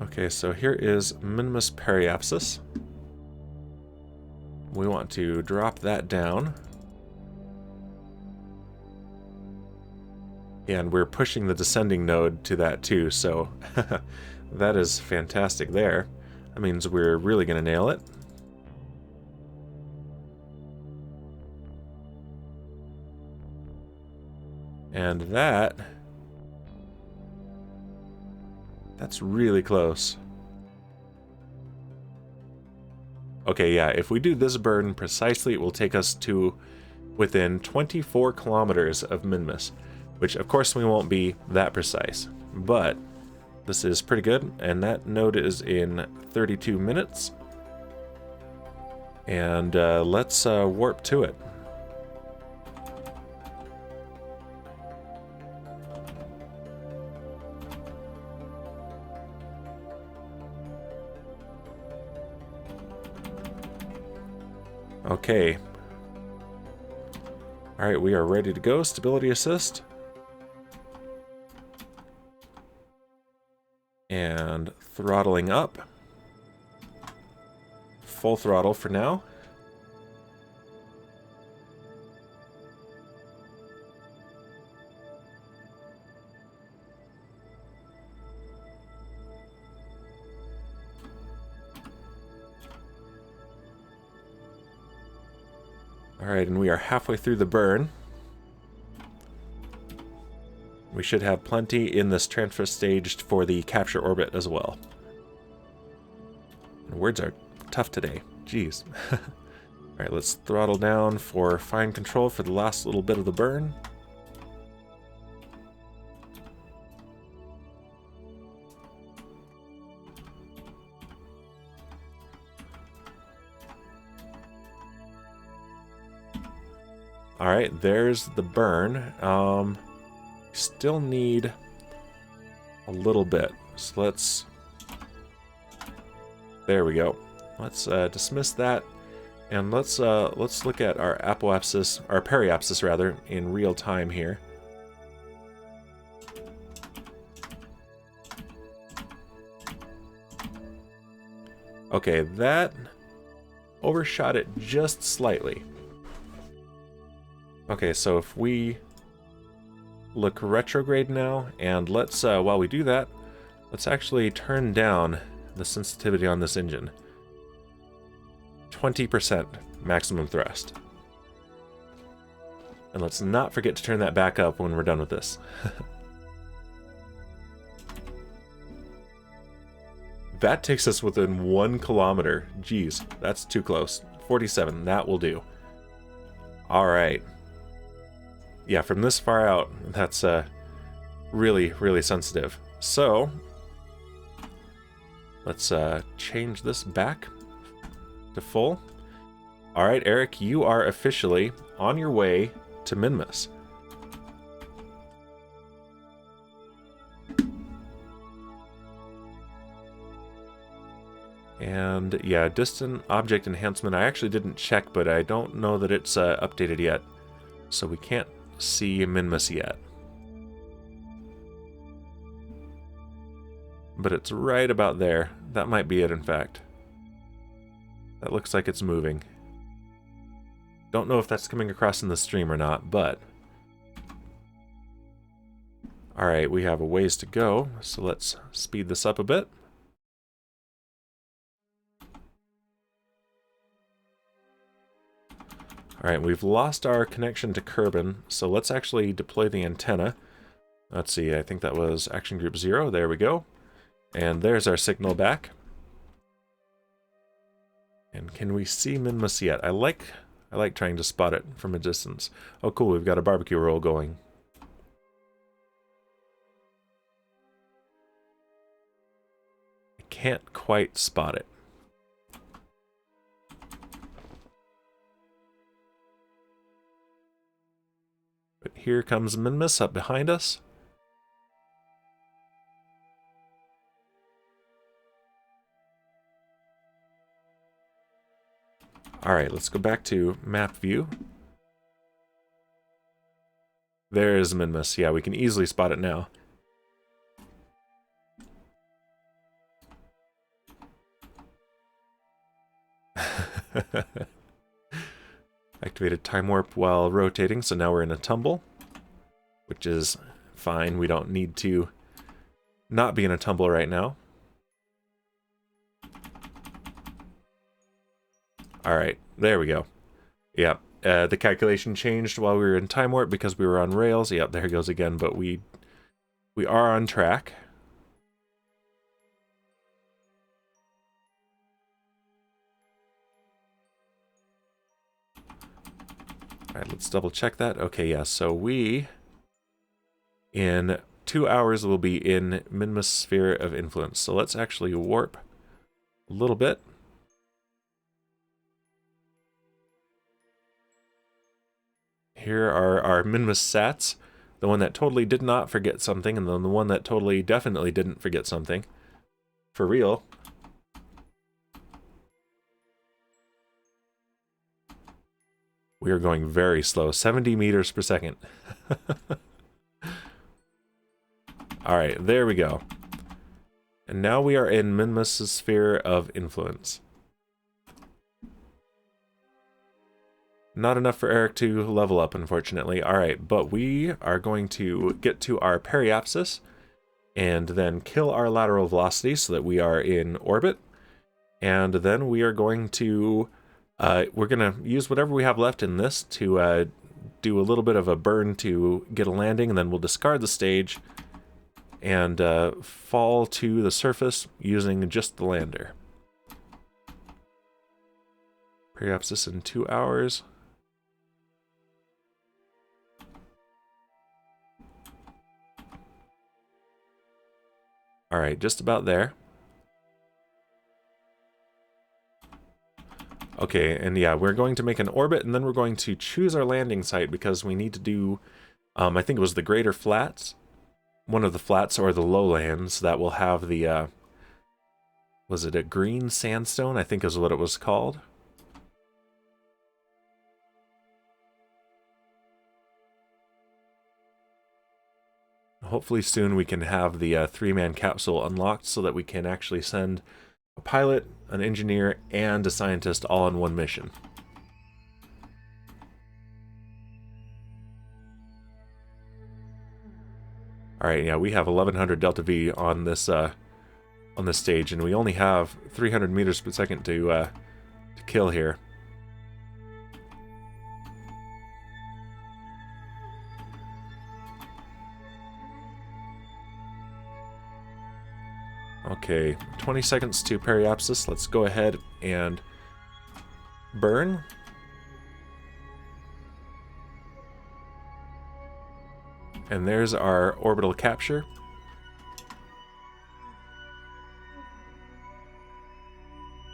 Okay, so here is Minmus periapsis. We want to drop that down. And we're pushing the descending node to that too, so that is fantastic there. That means we're really going to nail it. And that's really close. Okay, yeah, if we do this burn precisely, it will take us to within 24 kilometers of Minmus, which of course we won't be that precise, but this is pretty good, and that node is in 32 minutes. And let's warp to it. Okay. Alright, we are ready to go. Stability assist. And throttling up. Full throttle for now. Alright, and we are halfway through the burn. We should have plenty in this transfer stage for the capture orbit as well. And words are tough today. Jeez. Alright, let's throttle down for fine control for the last little bit of the burn. Alright, there's the burn. Still need a little bit. So let's... There we go. Let's dismiss that, and let's look at our apoapsis, our periapsis rather, in real time here. Okay, that overshot it just slightly. Okay, so if we look retrograde now, and let's, while we do that, let's actually turn down the sensitivity on this engine. 20% maximum thrust. And let's not forget to turn that back up when we're done with this. That takes us within 1 kilometer. Jeez, that's too close. 47, that will do. Alright. Yeah, from this far out, that's really, really sensitive. So, let's change this back to full. Alright, Eric, you are officially on your way to Minmus. And yeah, distant object enhancement, I actually didn't check, but I don't know that it's updated yet. So we can't see Minmus yet. But it's right about there. That might be it, in fact. That looks like it's moving. Don't know if that's coming across in the stream or not, but... Alright, we have a ways to go, so let's speed this up a bit. Alright, we've lost our connection to Kerbin, so let's actually deploy the antenna. Let's see, I think that was Action Group 0, there we go. And there's our signal back. And can we see Minmus yet? I like trying to spot it from a distance. Oh cool, we've got a barbecue roll going. I can't quite spot it. But here comes Minmus up behind us. Alright, let's go back to map view. There's Minmus. Yeah, we can easily spot it now. Activated time warp while rotating, so now we're in a tumble, which is fine. We don't need to not be in a tumble right now. Alright, there we go. Yep, the calculation changed while we were in time warp because we were on rails. Yep, there it goes again, but we are on track. Alright, let's double check that. Okay, yeah, so we, in 2 hours, will be in Minmus Sphere of Influence. So let's actually warp a little bit. Here are our Minmus sats. The one that totally did not forget something, and then the one that totally definitely didn't forget something. For real. We are going very slow, 70 meters per second. Alright, there we go. And now we are in Minmus' sphere of influence. Not enough for Eric to level up, unfortunately. Alright, but we are going to get to our periapsis and then kill our lateral velocity so that we are in orbit. And then we are going to we're going to use whatever we have left in this to do a little bit of a burn to get a landing, and then we'll discard the stage and fall to the surface using just the lander. Periapsis in 2 hours. Alright, just about there. Okay, and yeah, we're going to make an orbit, and then we're going to choose our landing site because we need to do, I think it was the Greater Flats, one of the flats or the lowlands that will have the, was it a green sandstone, I think is what it was called. Hopefully soon we can have the 3-man capsule unlocked so that we can actually send a pilot, an engineer, and a scientist all on one mission. Alright, yeah, we have 1100 Delta V on this stage, and we only have 300 meters per second to kill here. Okay, 20 seconds to periapsis. Let's go ahead and burn. And there's our orbital capture.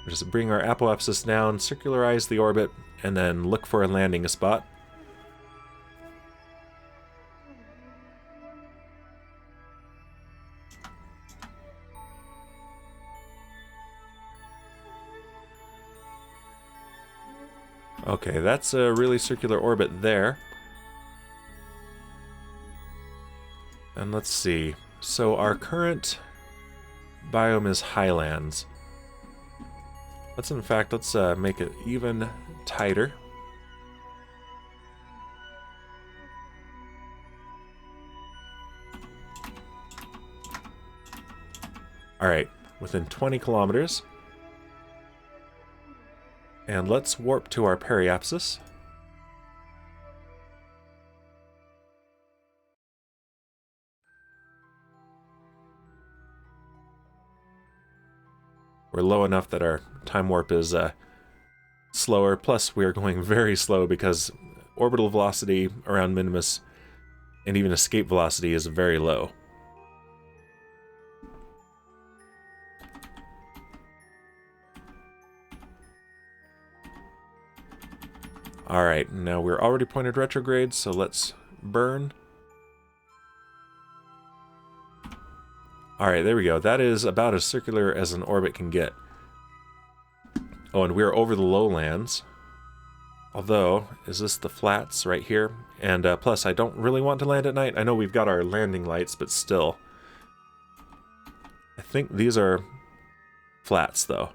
Just bring our apoapsis down, circularize the orbit, and then look for a landing spot. Okay, that's a really circular orbit there. And let's see. So our current biome is highlands. Let's make it even tighter. Alright, within 20 kilometers. And let's warp to our periapsis. We're low enough that our time warp is slower, plus we are going very slow because orbital velocity around Minmus and even escape velocity is very low. Alright, now we're already pointed retrograde, so let's burn. Alright, there we go. That is about as circular as an orbit can get. Oh, and we're over the lowlands. Although, is this the flats right here? And plus, I don't really want to land at night. I know we've got our landing lights, but still. I think these are flats, though.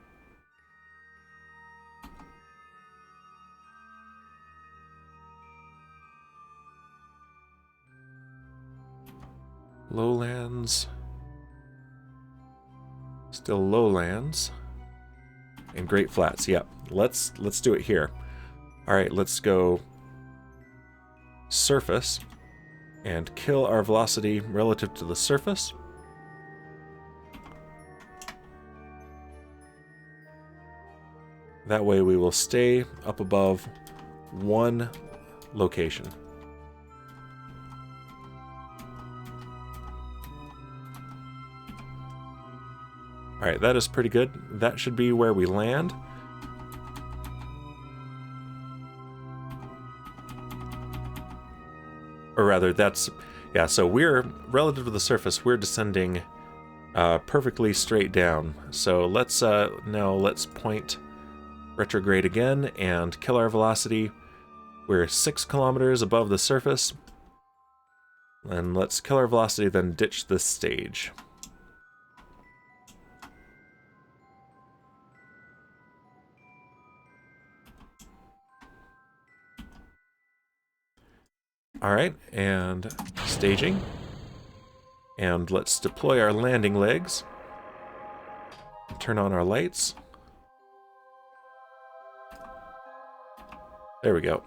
Lowlands. Still lowlands. And Great Flats, yep. Let's do it here. Alright, let's go surface and kill our velocity relative to the surface. That way we will stay up above one location. Alright, that is pretty good. That should be where we land. Or rather, that's... yeah, so we're, relative to the surface, we're descending perfectly straight down. So let's, now let's point retrograde again and kill our velocity. We're 6 kilometers above the surface. And let's kill our velocity, then ditch this stage. Alright, and staging. And let's deploy our landing legs. Turn on our lights. There we go.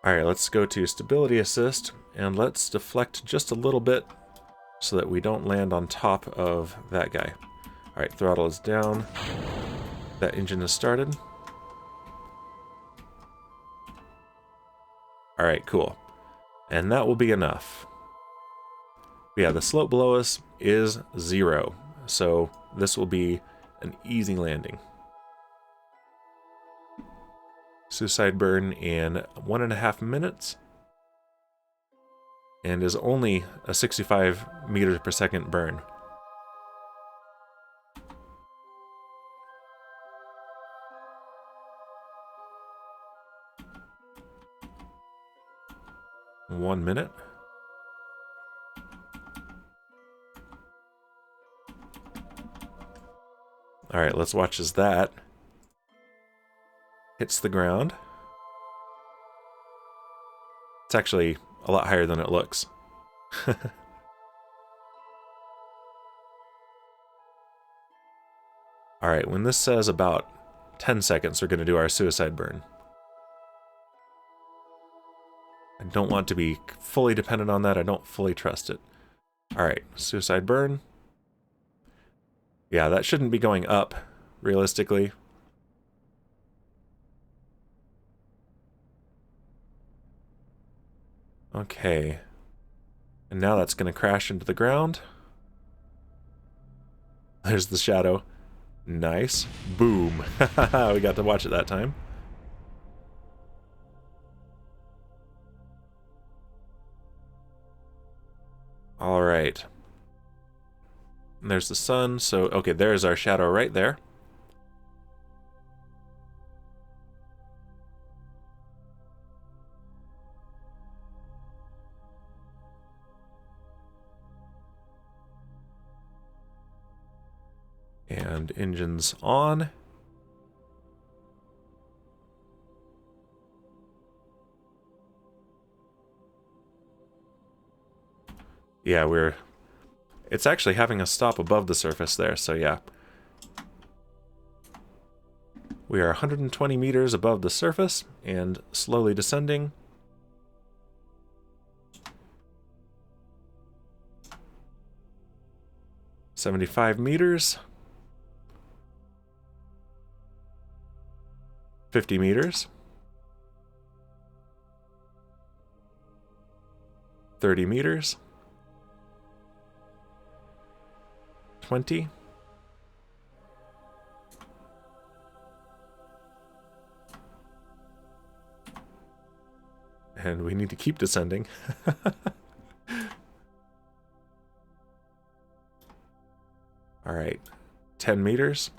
Alright, let's go to Stability Assist, and let's deflect just a little bit so that we don't land on top of that guy. Alright, throttle is down. That engine is started. Alright, cool. And that will be enough. Yeah, the slope below us is 0, so this will be an easy landing. Suicide burn in 1.5 minutes. And is only a 65 meters per second burn. One minute. Alright, let's watch as that hits the ground. It's actually a lot higher than it looks. Alright, when this says about 10 seconds, we're going to do our suicide burn. I don't want to be fully dependent on that. I don't fully trust it. Alright, suicide burn. Yeah, that shouldn't be going up, realistically. Okay. And now that's going to crash into the ground. There's the shadow. Nice. Boom. We got to watch it that time. Alright. And there's the sun, so... okay, there's our shadow right there. And engines on. Yeah, we're... it's actually having us stop above the surface there, so yeah. We are 120 meters above the surface and slowly descending. 75 meters. 50 meters. 30 meters. 20. And we need to keep descending. All right, 10 meters.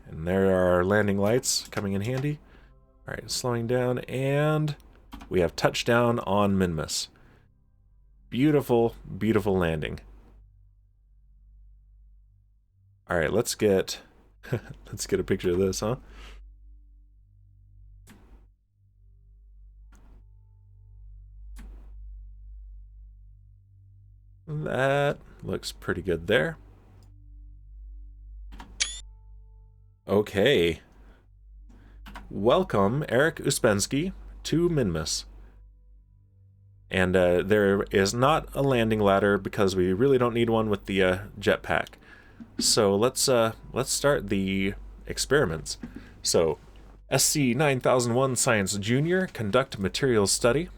And there are our landing lights coming in handy. All right, slowing down, and we have touchdown on Minmus. Beautiful, beautiful landing. All right, let's get let's get a picture of this, huh? That looks pretty good there. Okay. Welcome, Eric Uspensky, to Minmus. And there is not a landing ladder because we really don't need one with the jetpack. So let's start the experiments. So, SC9001 Science Junior, conduct materials study.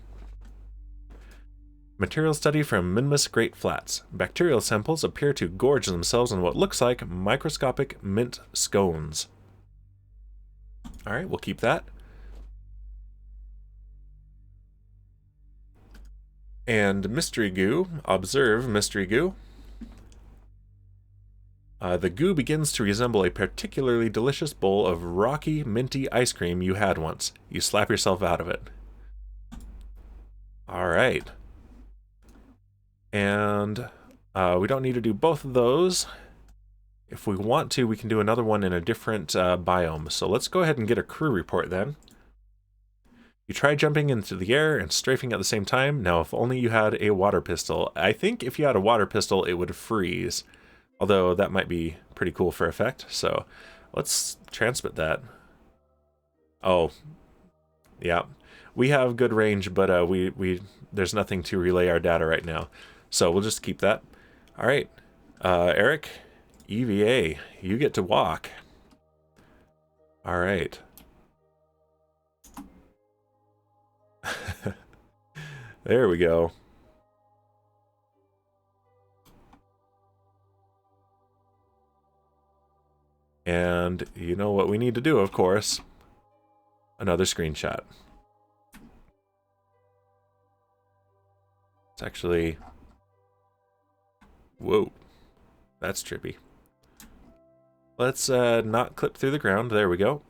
Material study from Minmus Great Flats. Bacterial samples appear to gorge themselves on what looks like microscopic mint scones. Alright, we'll keep that. And mystery goo. Observe mystery goo. The goo begins to resemble a particularly delicious bowl of rocky, minty ice cream you had once. You slap yourself out of it. Alright. And we don't need to do both of those. If we want to, we can do another one in a different biome. So let's go ahead and get a crew report then. You try jumping into the air and strafing at the same time. Now, if only you had a water pistol. I think if you had a water pistol, it would freeze. Although that might be pretty cool for effect. So let's transmit that. Oh, yeah. We have good range, but there's nothing to relay our data right now. So we'll just keep that. All right, Eric, EVA, you get to walk. All right. There we go. And you know what we need to do, of course. Another screenshot. It's actually... Whoa. That's trippy. Let's not clip through the ground. There we go.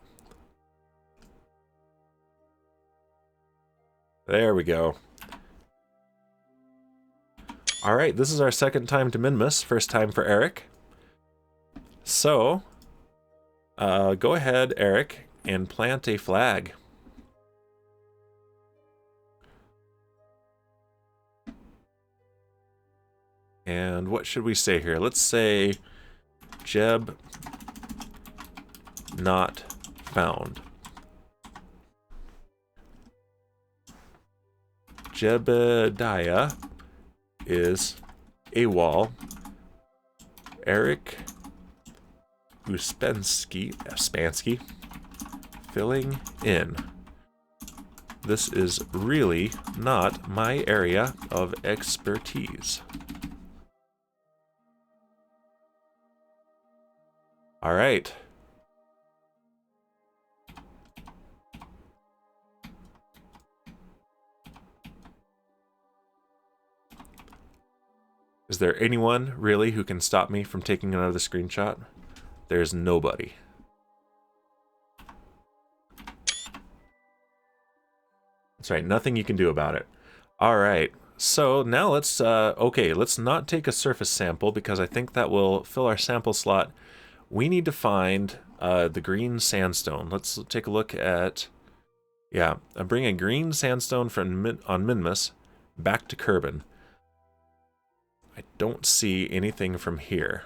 There we go. Alright, this is our second time to Minmus. First time for Eric. So, go ahead, Eric, and plant a flag. And what should we say here? Let's say Jeb not found. Jebediah is AWOL. Eric Spansky filling in. This is really not my area of expertise. All right. Is there anyone, really, who can stop me from taking another screenshot? There's nobody. That's right, nothing you can do about it. All right, so now let's, okay, let's not take a surface sample because I think that will fill our sample slot. We need to find the green sandstone. Let's take a look at, yeah, I'm bringing green sandstone from on Minmus back to Kerbin. I don't see anything from here.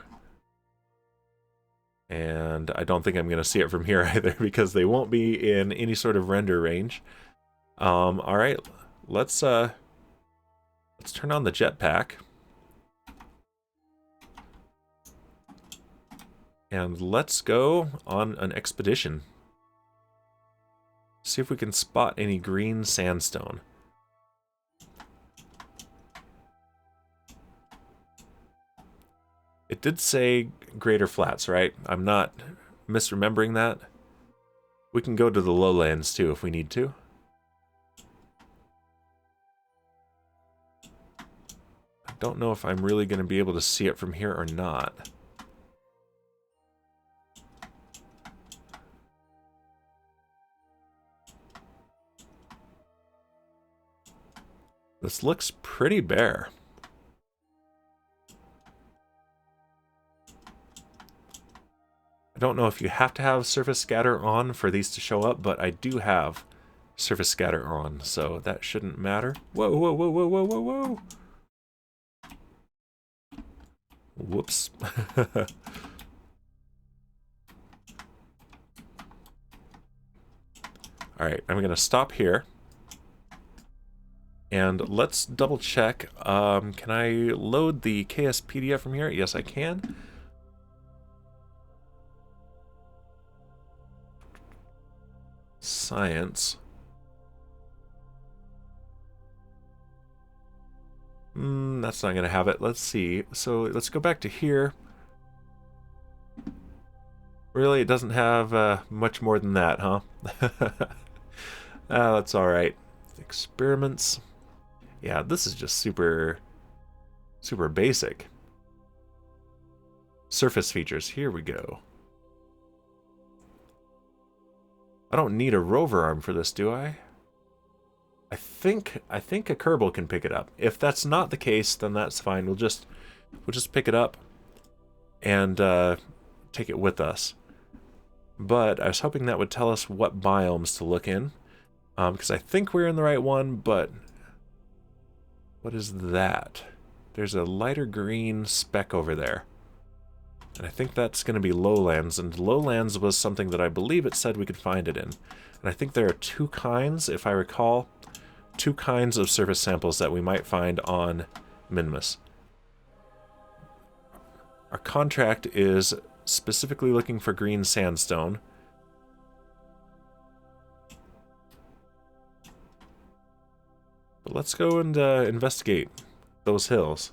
And I don't think I'm going to see it from here either because they won't be in any sort of render range. All right, let's turn on the jetpack. And let's go on an expedition. See if we can spot any green sandstone. It did say greater flats, right? I'm not misremembering that. We can go to the lowlands too if we need to. I don't know if I'm really going to be able to see it from here or not. This looks pretty bare. I don't know if you have to have surface scatter on for these to show up, but I do have surface scatter on, so that shouldn't matter. Whoa, whoa, whoa, whoa, whoa, whoa, whoa! Whoops. Alright, I'm going to stop here. And let's double check. Can I load the KS PDF from here? Yes, I can. Science. That's not going to have it. Let's see. So let's go back to here. Really, it doesn't have much more than that, huh? That's alright. Experiments. Yeah, this is just super basic. Surface features. Here we go. I don't need a rover arm for this, do I? I think a Kerbal can pick it up. If that's not the case, then that's fine. We'll just pick it up and take it with us. But I was hoping that would tell us what biomes to look in, because I think we're in the right one. But what is that? There's a lighter green speck over there. And I think that's going to be lowlands, and lowlands was something that I believe it said we could find it in. And I think there are two kinds, if I recall, two kinds of surface samples that we might find on Minmus. Our contract is specifically looking for green sandstone. But let's go and investigate those hills.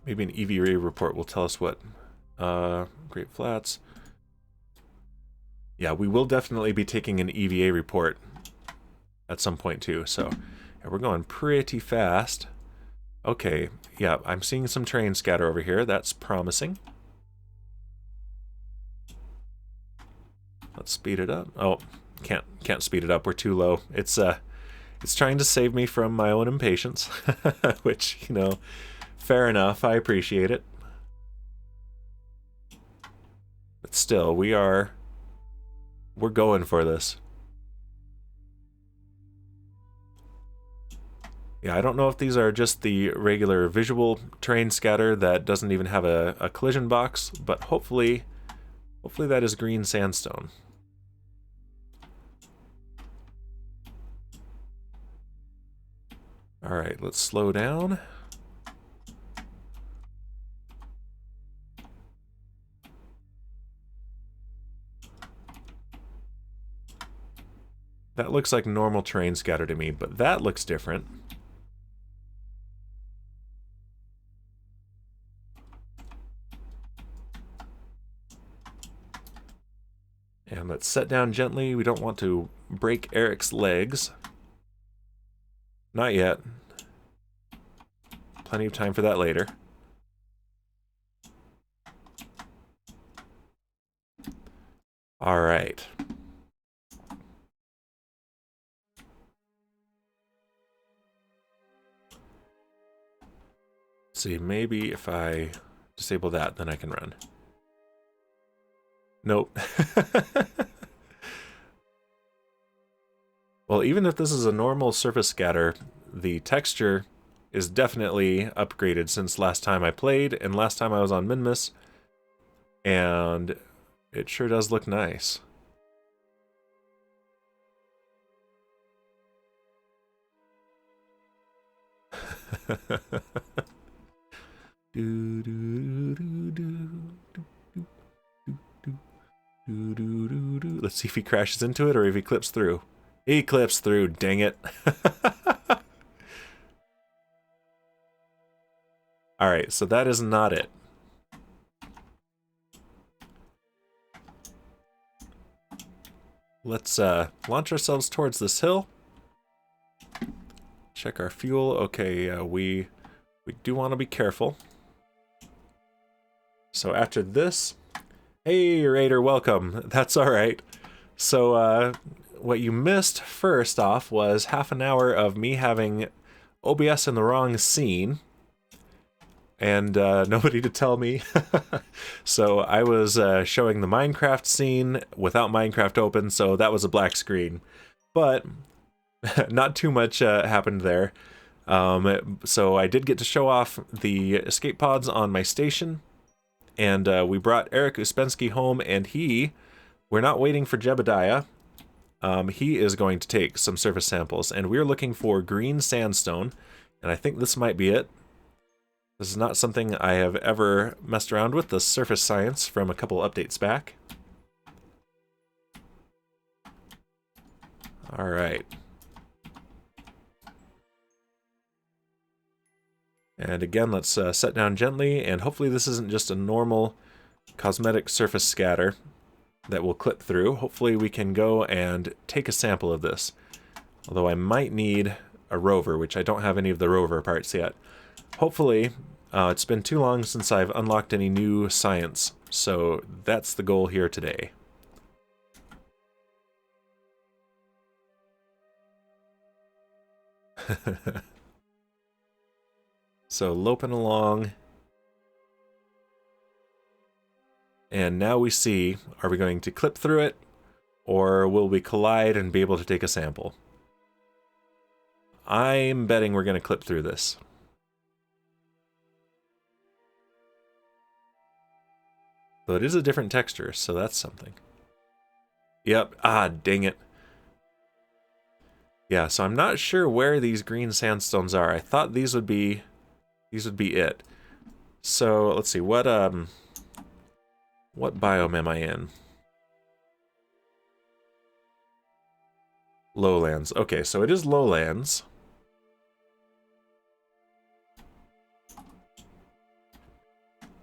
Maybe an EVA report will tell us what. Great Flats. Yeah, we will definitely be taking an EVA report at some point too, so yeah, we're going pretty fast. Okay, yeah, I'm seeing some terrain scatter over here. That's promising. Let's speed it up. Oh, can't speed it up. We're too low. It's trying to save me from my own impatience, which, you know, fair enough. I appreciate it. But still, we're going for this. Yeah, I don't know if these are just the regular visual terrain scatter that doesn't even have a collision box, but hopefully that is green sandstone. Alright, let's slow down. That looks like normal terrain scatter to me, but that looks different. And let's set down gently. We don't want to break Eric's legs. Not yet. Plenty of time for that later. All right. See, maybe if I disable that, then I can run. Nope. Well, even if this is a normal surface scatter, the texture is definitely upgraded since last time I played and last time I was on Minmus, and it sure does look nice. Let's see if he crashes into it or if he clips through. He clips through, dang it. Alright, so that is not it. Let's launch ourselves towards this hill. Check our fuel. Okay, we do want to be careful. So after this... Hey, Raider, welcome. That's alright. So, what you missed first off was half an hour of me having OBS in the wrong scene. And nobody to tell me. So I was showing the Minecraft scene without Minecraft open, so that was a black screen. But not too much happened there. So I did get to show off the escape pods on my station. And we brought Eric Uspensky home, and we're not waiting for Jebediah. He is going to take some surface samples, and we're looking for green sandstone. And I think this might be it. This is not something I have ever messed around with, the surface science from a couple updates back. Alright. And again, let's set down gently, and hopefully this isn't just a normal cosmetic surface scatter that will clip through. Hopefully we can go and take a sample of this. Although I might need a rover, which I don't have any of the rover parts yet. Hopefully, it's been too long since I've unlocked any new science, so that's the goal here today. So, loping along. And now we see, are we going to clip through it, or will we collide and be able to take a sample? I'm betting we're going to clip through this. Though it is a different texture, so that's something. Yep, dang it. Yeah, so I'm not sure where these green sandstones are. I thought these would be it. So, let's see, what biome am I in? Lowlands. Okay, so it is lowlands.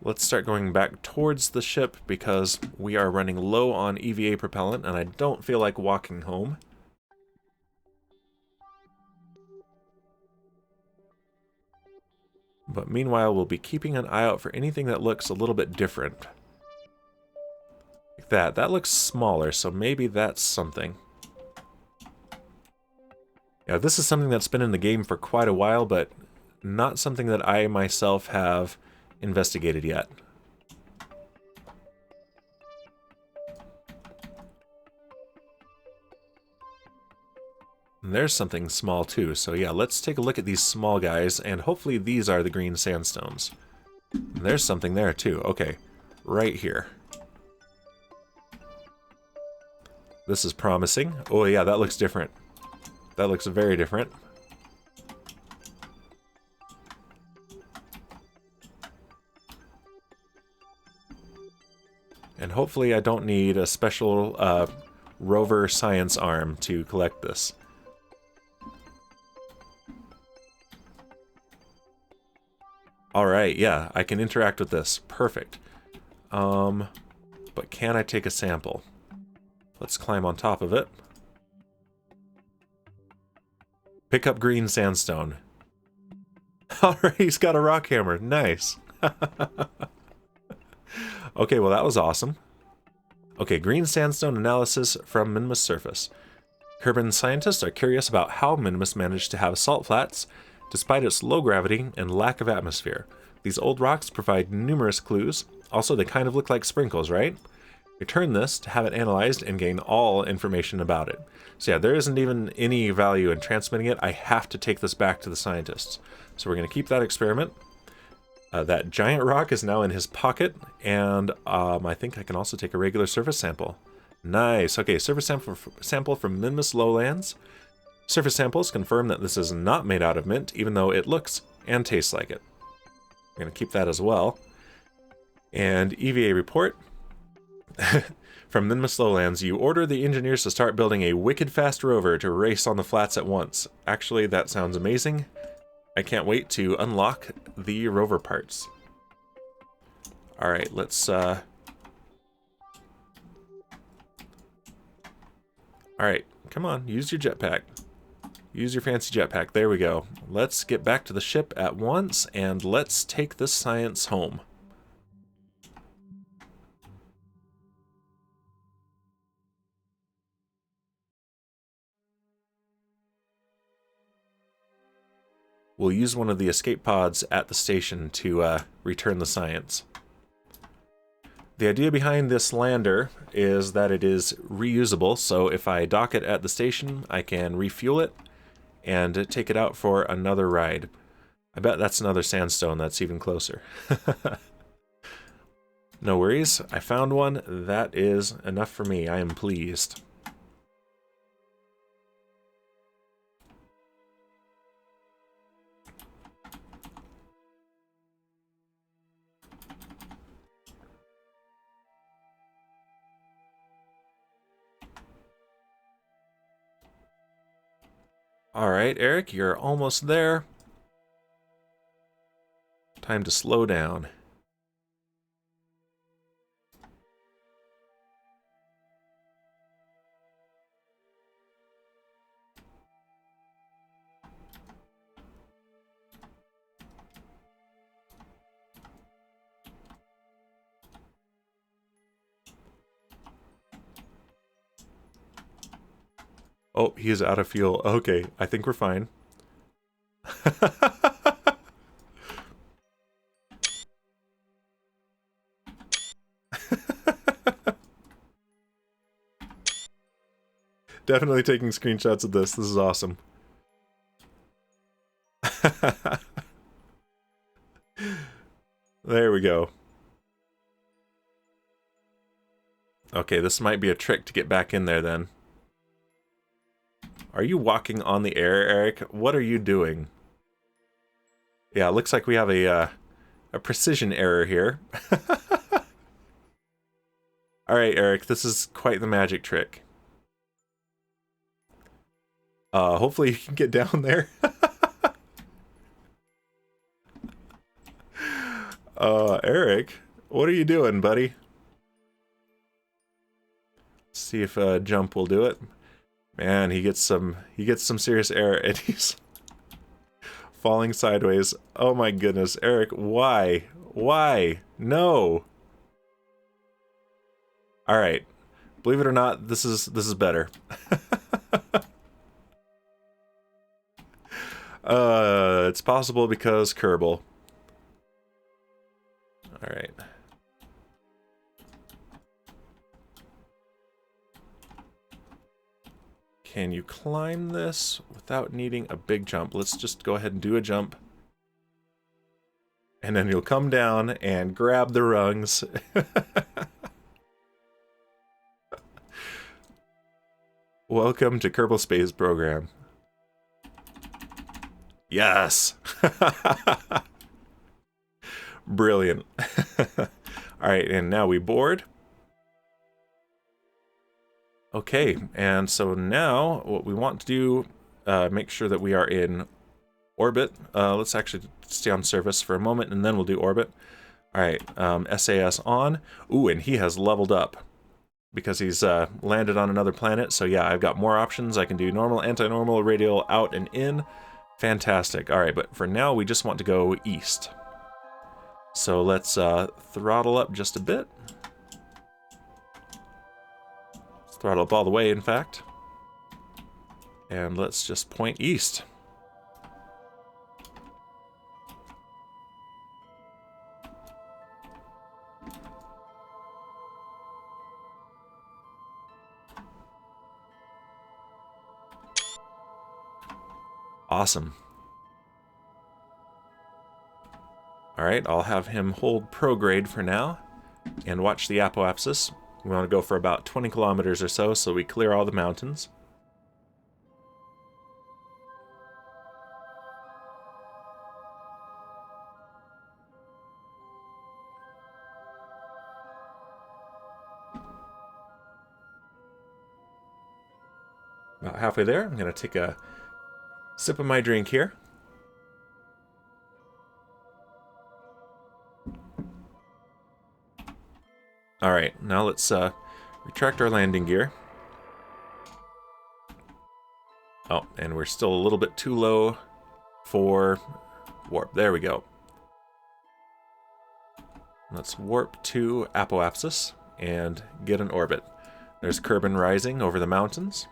Let's start going back towards the ship because we are running low on EVA propellant and I don't feel like walking home. But meanwhile, we'll be keeping an eye out for anything that looks a little bit different. Like that. That looks smaller, so maybe that's something. Yeah, this is something that's been in the game for quite a while, but not something that I myself have investigated yet. And there's something small too, so yeah, let's take a look at these small guys, and hopefully these are the green sandstones. And there's something there too, okay, right here. This is promising. Oh yeah, that looks different. That looks very different. And hopefully I don't need a special rover science arm to collect this. Alright, yeah, I can interact with this. Perfect. But can I take a sample? Let's climb on top of it. Pick up green sandstone. Alright, he's got a rock hammer. Nice. Okay, well that was awesome. Okay, green sandstone analysis from Minmus surface. Kerbal scientists are curious about how Minmus managed to have salt flats despite its low gravity and lack of atmosphere. These old rocks provide numerous clues. Also, they kind of look like sprinkles, right? Return this to have it analyzed and gain all information about it. So yeah, there isn't even any value in transmitting it. I have to take this back to the scientists. So we're going to keep that experiment. That giant rock is now in his pocket, and I think I can also take a regular surface sample. Nice. Okay, surface sample from Minmus Lowlands. Surface samples confirm that this is not made out of mint, even though it looks and tastes like it. We're going to keep that as well. And EVA report. From Minmus Lowlands, you order the engineers to start building a wicked fast rover to race on the flats at once. Actually, that sounds amazing. I can't wait to unlock the rover parts. Alright, let's... Alright, come on, use your jetpack. Use your fancy jetpack. There we go. Let's get back to the ship at once, and let's take this science home. We'll use one of the escape pods at the station to return the science. The idea behind this lander is that it is reusable, so if I dock it at the station, I can refuel it and take it out for another ride. I bet that's another Sandstone that's even closer. No worries, I found one. That is enough for me. I am pleased. Alright, Eric, you're almost there. Time to slow down. Oh, he's out of fuel. Okay, I think we're fine. Definitely taking screenshots of this. This is awesome. There we go. Okay, this might be a trick to get back in there then. Are you walking on the air, Eric? What are you doing? Yeah, it looks like we have a precision error here. Alright, Eric, this is quite the magic trick. Hopefully you can get down there. Eric, what are you doing, buddy? Let's see if a jump will do it. Man, he gets some serious error, and he's falling sideways. Oh my goodness, Eric, why? Why? No. All right. Believe it or not, this is better. It's possible because Kerbal. All right. Can you climb this without needing a big jump? Let's just go ahead and do a jump. And then you'll come down and grab the rungs. Welcome to Kerbal Space Program. Yes! Brilliant. Alright, and now we board. Okay, and so now what we want to do, make sure that we are in orbit. Let's actually stay on surface for a moment, and then we'll do orbit. Alright, SAS on. Ooh, and he has leveled up because he's landed on another planet. So yeah, I've got more options. I can do normal, anti-normal, radial, out and in. Fantastic. Alright, but for now, we just want to go east. So let's throttle up just a bit. Throttle up all the way, in fact. And let's just point east. Awesome. Alright, I'll have him hold prograde for now and watch the apoapsis. We want to go for about 20 kilometers or so we clear all the mountains. About halfway there. I'm going to take a sip of my drink here. Alright, now let's retract our landing gear. Oh, and we're still a little bit too low for warp. There we go. Let's warp to Apoapsis and get an orbit. There's Kerbal rising over the mountains.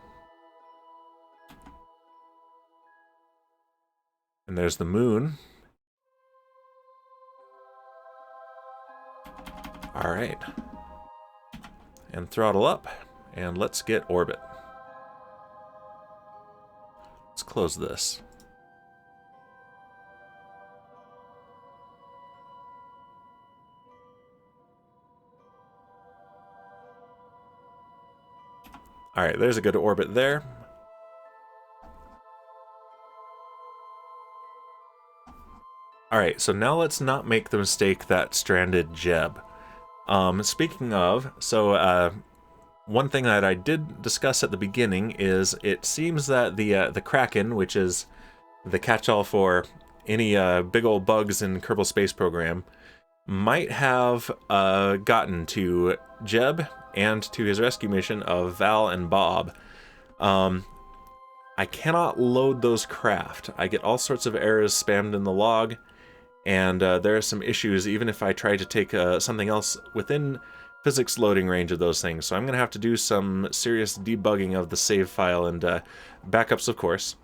And there's the moon. Alright. And throttle up, and let's get orbit. Let's close this. Alright, there's a good orbit there. Alright, so now let's not make the mistake that stranded Jeb. Speaking of, so one thing that I did discuss at the beginning is it seems that the Kraken, which is the catch-all for any big old bugs in Kerbal Space Program, might have gotten to Jeb and to his rescue mission of Val and Bob. I cannot load those craft. I get all sorts of errors spammed in the log, and there are some issues even if I try to take something else within physics loading range of those things. So I'm going to have to do some serious debugging of the save file and backups, of course,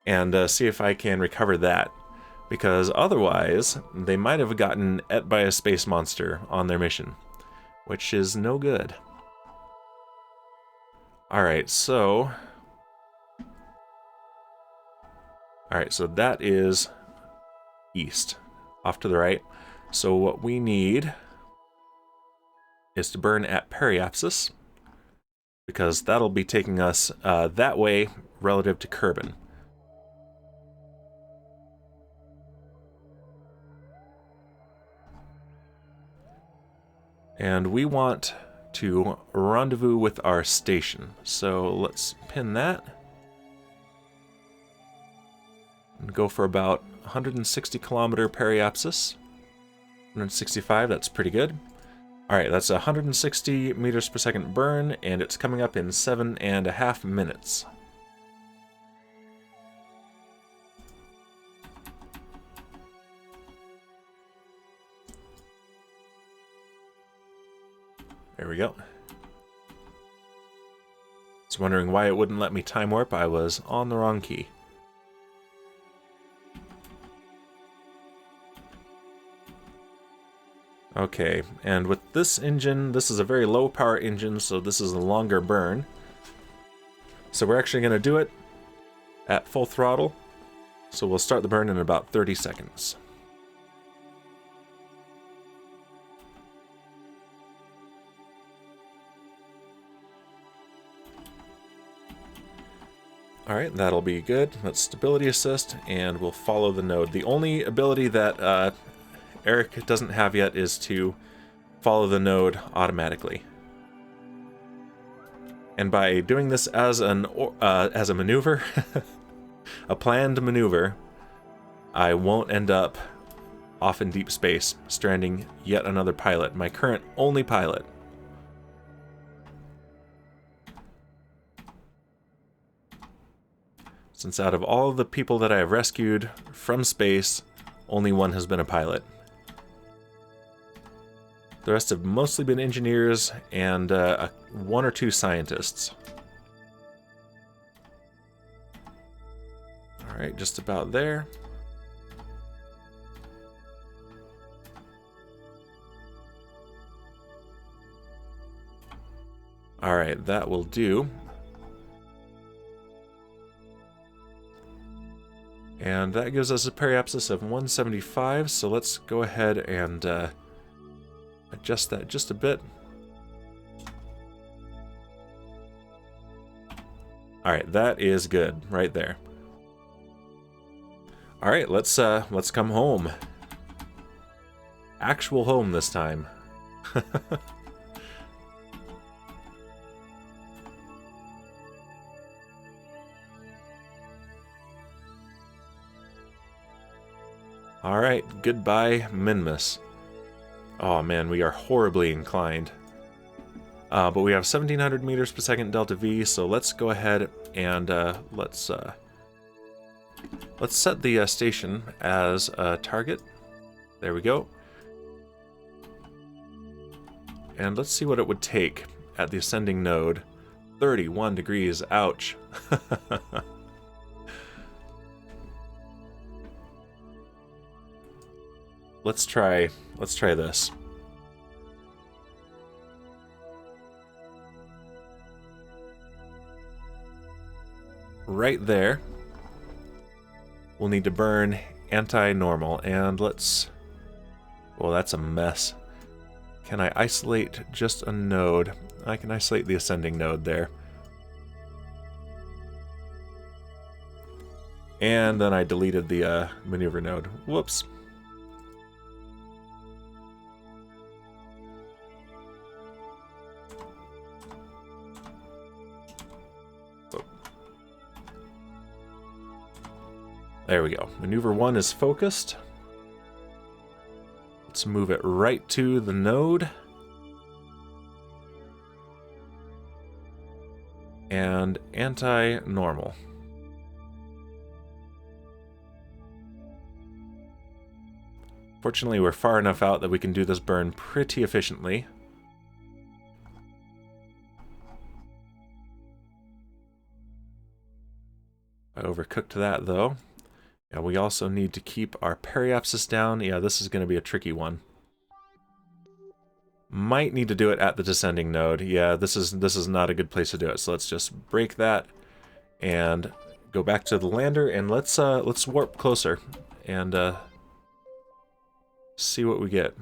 and see if I can recover that. Because otherwise, they might have gotten ate by a space monster on their mission, which is no good. Alright, so that is east, off to the right. So what we need is to burn at Periapsis, because that'll be taking us that way relative to Kerbal. And we want to rendezvous with our station. So let's pin that. And go for about 160 kilometer Periapsis. 165, that's pretty good. Alright, that's 160 meters per second burn, and it's coming up in 7.5 minutes. There we go. I was wondering why it wouldn't let me time warp. I was on the wrong key. Okay, and with this engine, this is a very low power engine, so this is a longer burn. So we're actually going to do it at full throttle. So we'll start the burn in about 30 seconds. Alright, that'll be good. Let's stability assist, and we'll follow the node. The only ability that Eric doesn't have yet is to follow the node automatically. And by doing this as a maneuver, a planned maneuver, I won't end up off in deep space, stranding yet another pilot, my current only pilot. Since out of all of the people that I have rescued from space, only one has been a pilot. The rest have mostly been engineers and one or two scientists. Alright, just about there. Alright, that will do. And that gives us a periapsis of 175, so let's go ahead and adjust that just a bit. Alright, that is good, right there. Alright, let's come home. Actual home this time. Alright, goodbye, Minmus. Oh man, we are horribly inclined. But we have 1700 meters per second delta V, so let's go ahead and let's set the station as a target. There we go. And let's see what it would take at the ascending node. 31 degrees, ouch. Let's try this. Right there. We'll need to burn anti-normal, and let's... Well, that's a mess. Can I isolate just a node? I can isolate the ascending node there. And then I deleted the maneuver node. Whoops. There we go. Maneuver 1 is focused. Let's move it right to the node. And anti-normal. Fortunately, we're far enough out that we can do this burn pretty efficiently. I overcooked that, though. Yeah, we also need to keep our periapsis down. Yeah, this is going to be a tricky one. Might need to do it at the descending node. Yeah, this is not a good place to do it. So let's just break that and go back to the lander, and let's warp closer and see what we get.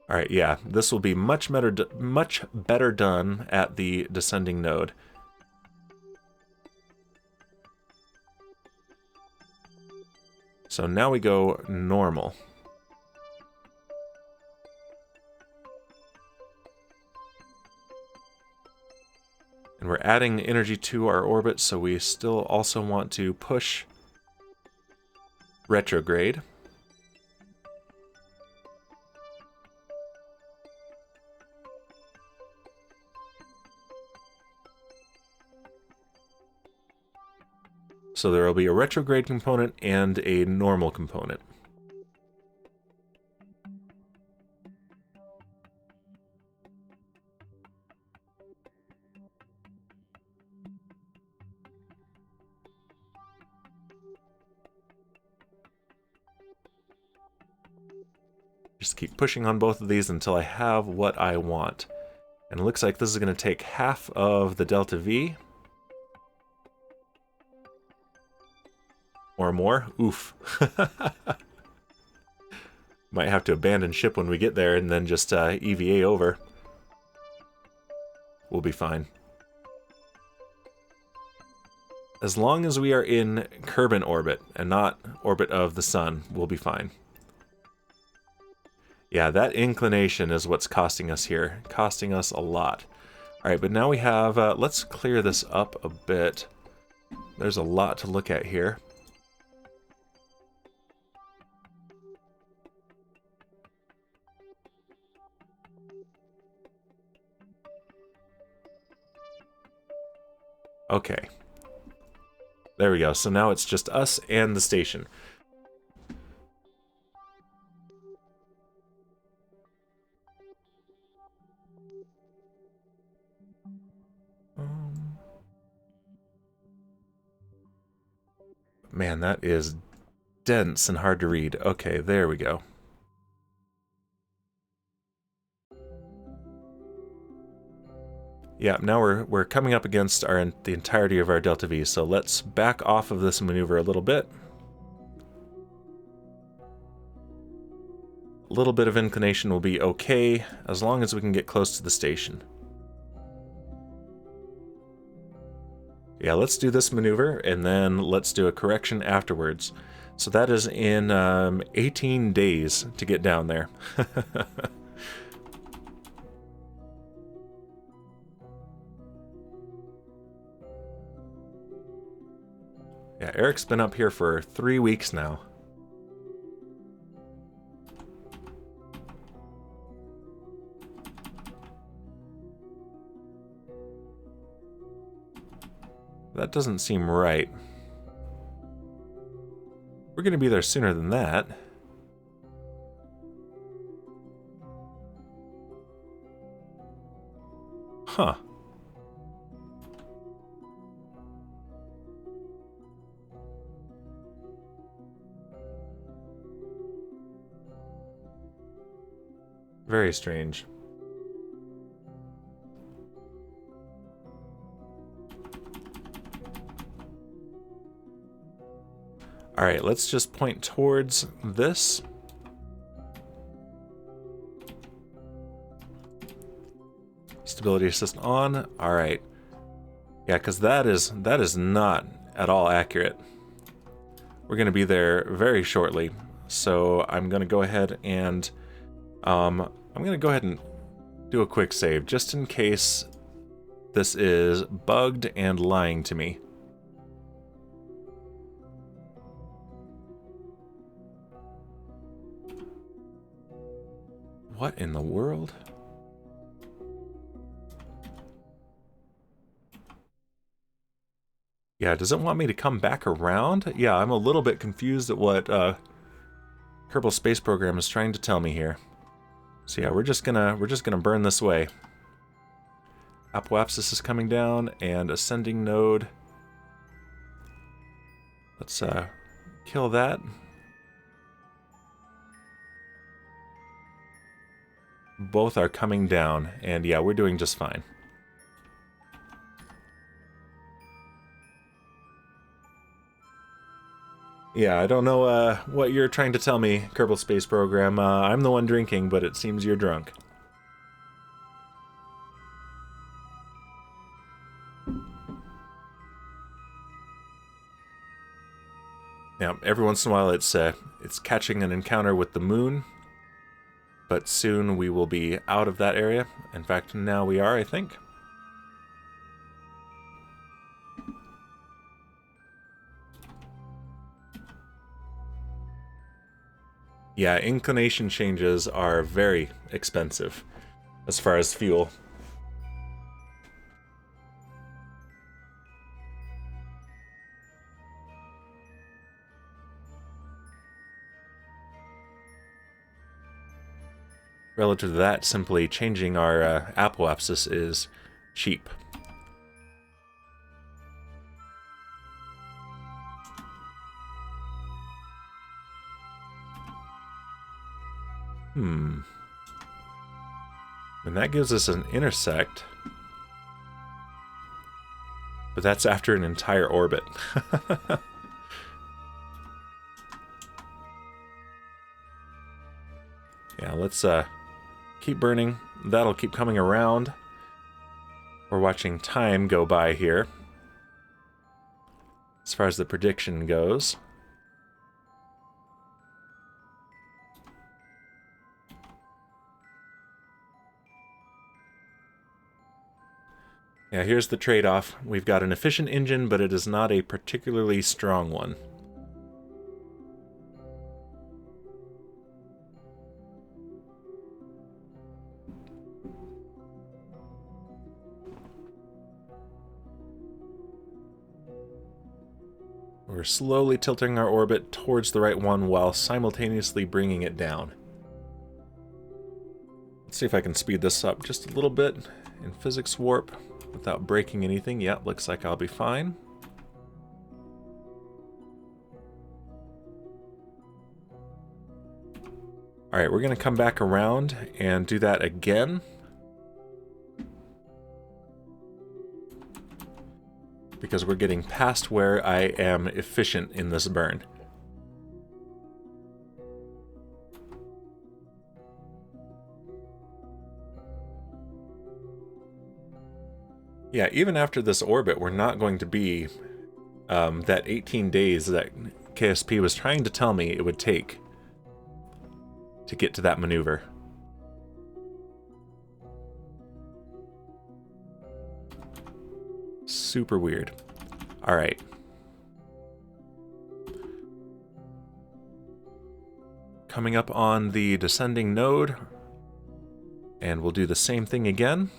Alright, yeah, this will be much better done at the descending node. So now we go normal. And we're adding energy to our orbit, so we still also want to push retrograde. So there will be a retrograde component and a normal component. Just keep pushing on both of these until I have what I want. And it looks like this is going to take half of the delta V. Or more. Oof. Might have to abandon ship when we get there and then just EVA over. We'll be fine. As long as we are in Kerbal orbit and not orbit of the sun, we'll be fine. Yeah, that inclination is what's costing us here. Costing us a lot. Alright, but now we have... let's clear this up a bit. There's a lot to look at here. Okay. There we go. So now it's just us and the station. Man, that is dense and hard to read. Okay, there we go. Yeah, now we're coming up against the entirety of our delta V, so let's back off of this maneuver a little bit. A little bit of inclination will be okay, as long as we can get close to the station. Yeah, let's do this maneuver, and then let's do a correction afterwards. So that is in 18 days to get down there. Yeah, Eric's been up here for 3 weeks now. That doesn't seem right. We're going to be there sooner than that. Huh. Very strange. Alright, let's just point towards this. Stability assist on. Alright. Yeah, because that is not at all accurate. We're going to be there very shortly. So I'm going to go ahead and do a quick save just in case this is bugged and lying to me. What in the world? Yeah, does it want me to come back around? Yeah, I'm a little bit confused at what Kerbal Space Program is trying to tell me here. So yeah, we're just gonna burn this way. Apoapsis is coming down and ascending node. Let's kill that. Both are coming down, and yeah, we're doing just fine. Yeah, I don't know what you're trying to tell me, Kerbal Space Program. I'm the one drinking, but it seems you're drunk. Now, every once in a while it's catching an encounter with the moon, but soon we will be out of that area. In fact, now we are, I think. Yeah, inclination changes are very expensive as far as fuel. Relative to that, simply changing our apoapsis is cheap. And that gives us an intersect. But that's after an entire orbit. Yeah, let's keep burning. That'll keep coming around. We're watching time go by here, as far as the prediction goes. Yeah, here's the trade-off. We've got an efficient engine, but it is not a particularly strong one. We're slowly tilting our orbit towards the right one while simultaneously bringing it down. Let's see if I can speed this up just a little bit in physics warp without breaking anything. Yeah, looks like I'll be fine. Alright, we're going to come back around and do that again. Because we're getting past where I am efficient in this burn. Yeah, even after this orbit, we're not going to be that 18 days that KSP was trying to tell me it would take to get to that maneuver. Super weird. Alright. coming up on the descending node, and we'll do the same thing again.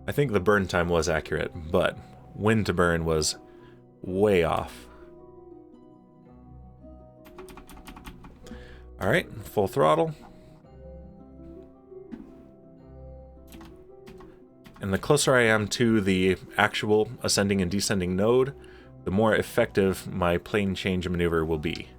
I think the burn time was accurate, but when to burn was way off. Alright, full throttle. And the closer I am to the actual ascending and descending node, the more effective my plane change maneuver will be.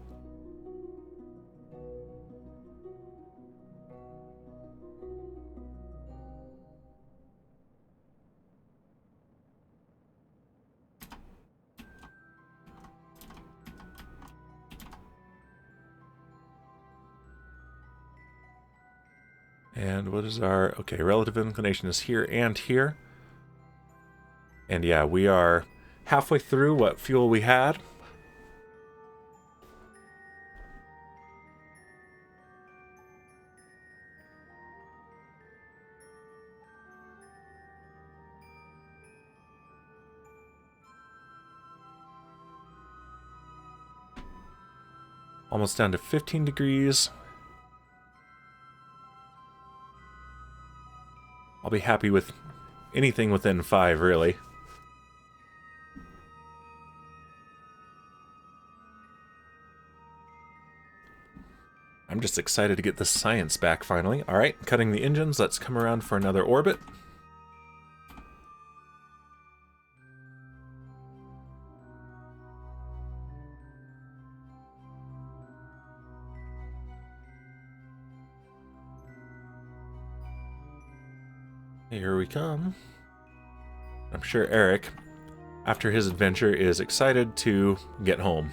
And what is our... okay, relative inclination is here and here. And yeah, we are halfway through what fuel we had. Almost down to 15 degrees. I'll be happy with anything within 5, really. I'm just excited to get this science back finally. Alright, cutting the engines. Let's come around for another orbit. Here we come. I'm sure Eric, after his adventure, is excited to get home.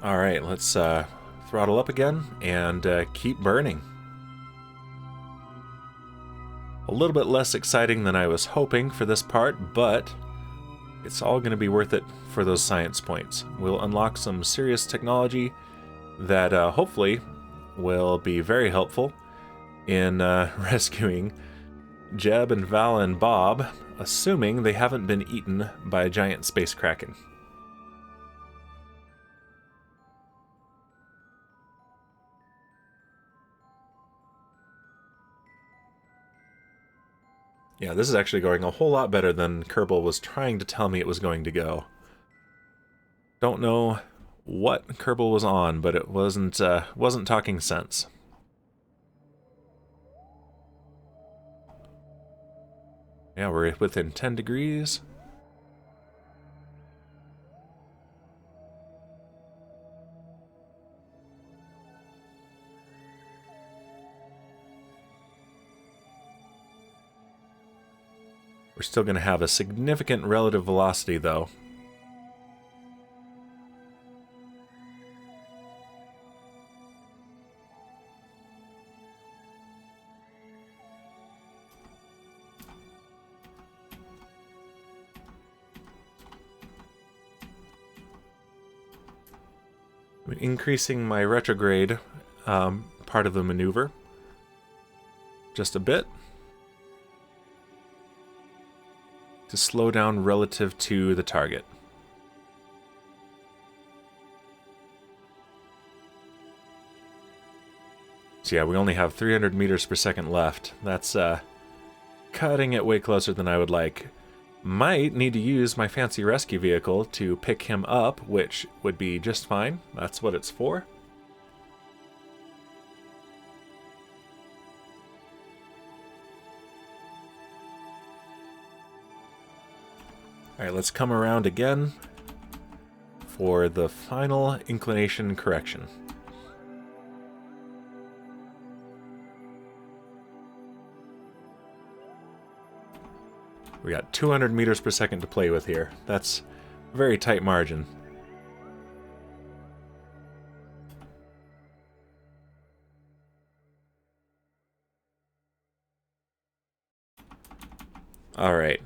Alright, let's throttle up again and keep burning. A little bit less exciting than I was hoping for this part, but it's all going to be worth it for those science points. We'll unlock some serious technology that hopefully will be very helpful in rescuing Jeb and Val and Bob, assuming they haven't been eaten by a giant space kraken. Yeah, this is actually going a whole lot better than Kerbal was trying to tell me it was going to go. Don't know what Kerbal was on, but it wasn't talking sense. Yeah, we're within 10 degrees. We're still going to have a significant relative velocity, though. I'm increasing my retrograde part of the maneuver just a bit to slow down relative to the target. So yeah, we only have 300 meters per second left. That's cutting it way closer than I would like. Might need to use my fancy rescue vehicle to pick him up, which would be just fine. That's what it's for. Alright, let's come around again for the final inclination correction. We got 200 meters per second to play with here. That's a very tight margin. All right.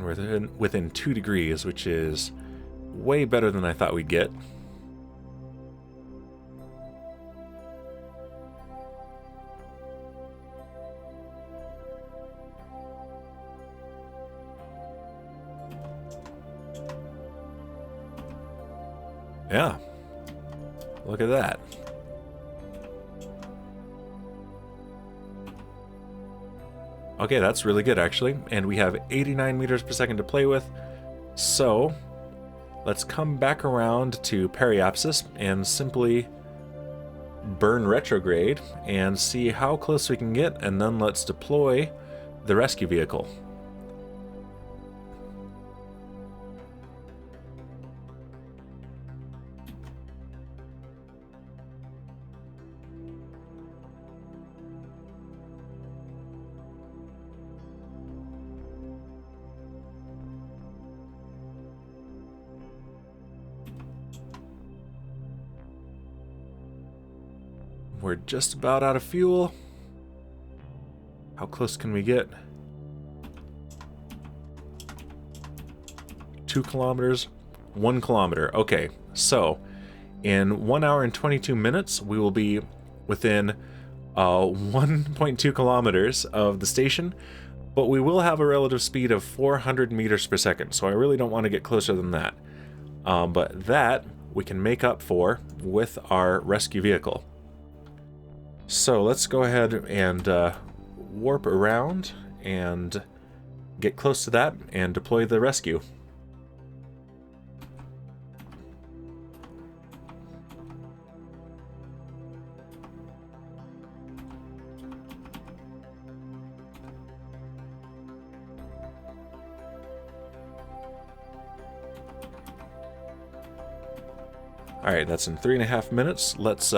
And we're within 2 degrees, which is way better than I thought we'd get. Yeah. Look at that. Okay, that's really good actually. And we have 89 meters per second to play with. So let's come back around to periapsis and simply burn retrograde and see how close we can get, and then let's deploy the rescue vehicle. We're just about out of fuel. How close can we get? 2 kilometers, 1 kilometer. Okay, so in 1 hour and 22 minutes, we will be within 1.2 kilometers of the station, but we will have a relative speed of 400 meters per second, so I really don't want to get closer than that. But that we can make up for with our rescue vehicle. So let's go ahead and warp around and get close to that and deploy the rescue. Alright, that's in 3.5 minutes. Let's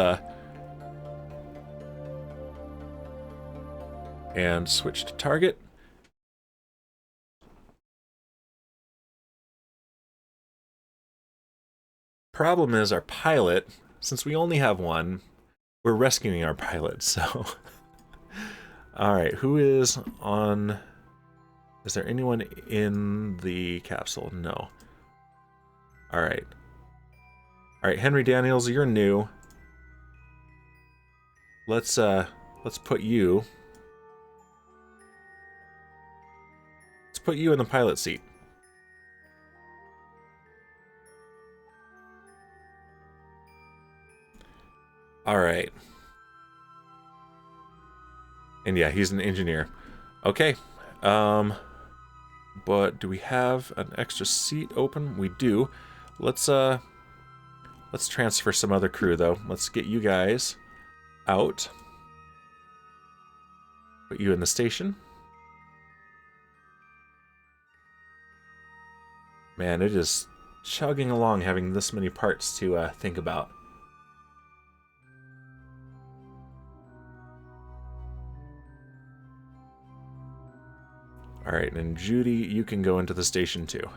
and switch to target. Problem is our pilot, since we only have one, we're rescuing our pilot, so... Alright, who is on... Is there anyone in the capsule? No. Alright. Alright, Henry Daniels, you're new. Let's put you... Put you in the pilot seat. Alright. And yeah, he's an engineer. Okay. But do we have an extra seat open? We do. Let's transfer some other crew though. Let's get you guys out. Put you in the station. Man, it is chugging along having this many parts to think about. Alright, and Judy, you can go into the station too.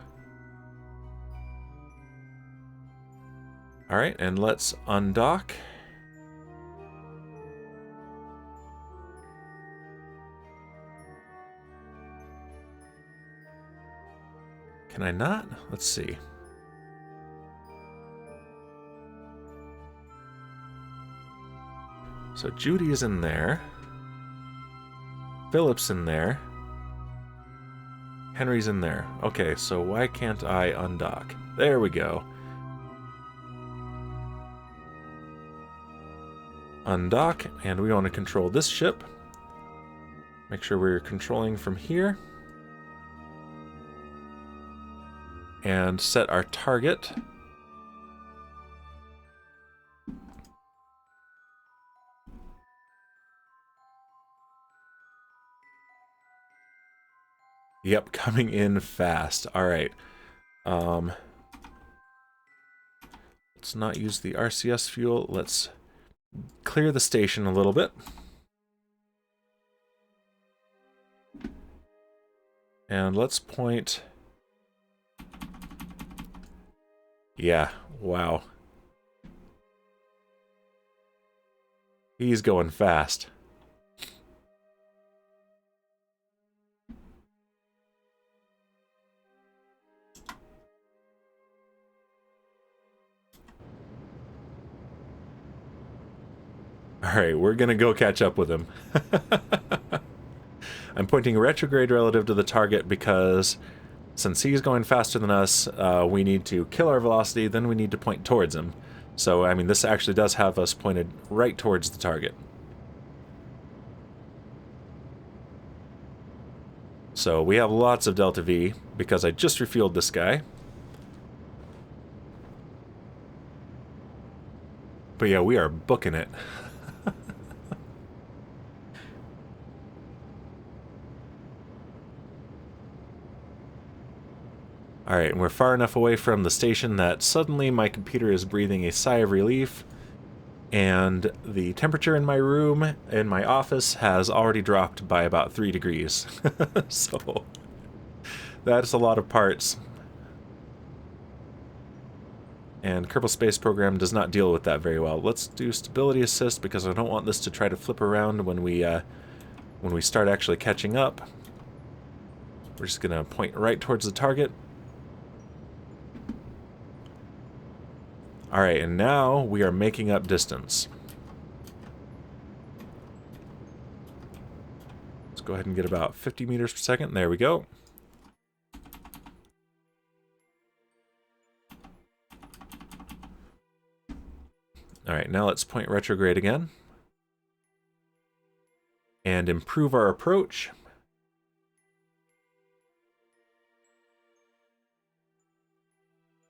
Alright, and let's undock. Can I not? Let's see. So Judy is in there. Philip's in there. Henry's in there. Okay, so why can't I undock? There we go. Undock, and we want to control this ship. Make sure we're controlling from here. And set our target. Yep, coming in fast. Alright. Let's not use the RCS fuel. Let's clear the station a little bit. And let's point... Yeah, wow. He's going fast. Alright, we're gonna go catch up with him. I'm pointing retrograde relative to the target because since he's going faster than us, we need to kill our velocity, then we need to point towards him. So, I mean, this actually does have us pointed right towards the target. So we have lots of delta V because I just refueled this guy. But yeah, we are booking it. Alright, and we're far enough away from the station that suddenly my computer is breathing a sigh of relief, and the temperature in my room, in my office, has already dropped by about 3 degrees. So, that's a lot of parts. And Kerbal Space Program does not deal with that very well. Let's do Stability Assist, because I don't want this to try to flip around when we start actually catching up. We're just going to point right towards the target. Alright, and now we are making up distance. Let's go ahead and get about 50 meters per second. There we go. Alright, now let's point retrograde again. And improve our approach.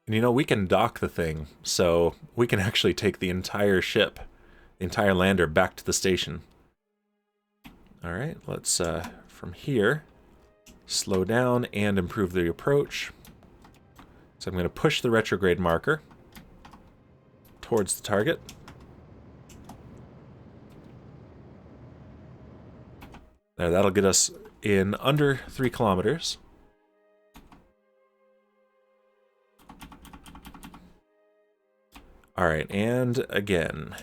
And you know, we can dock the thing, so we can actually take the entire ship, the entire lander, back to the station. Alright, let's, from here, slow down and improve the approach. So I'm going to push the retrograde marker towards the target. There, that'll get us in under 3 kilometers. Alright, and again.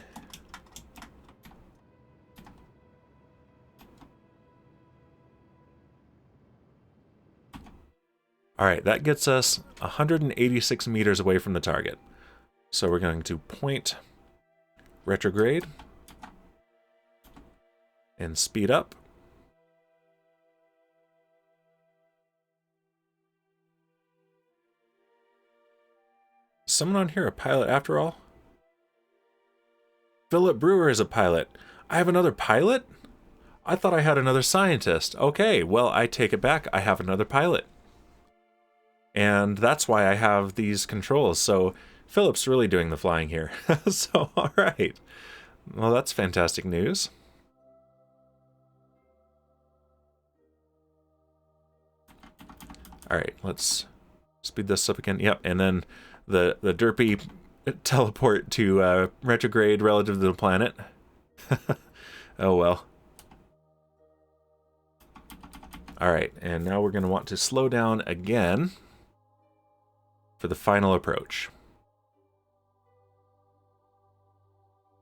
Alright, that gets us 186 meters away from the target. So we're going to point retrograde and speed up. Someone on here a pilot after all? Philip Brewer is a pilot. I have another pilot? I thought I had another scientist. Okay, well, I take it back. I have another pilot. And that's why I have these controls. So Philip's really doing the flying here. So, alright. Well, that's fantastic news. Alright, let's speed this up again. Yep, and then the derpy teleport to retrograde relative to the planet. Oh well. Alright, and now we're going to want to slow down again for the final approach.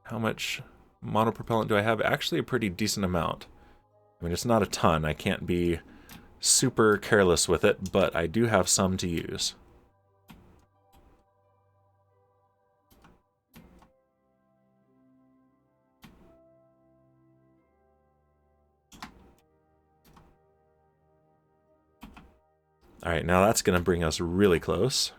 How much monopropellant do I have? Actually a pretty decent amount. I mean, it's not a ton. I can't be super careless with it, but I do have some to use. Alright, now that's going to bring us really close.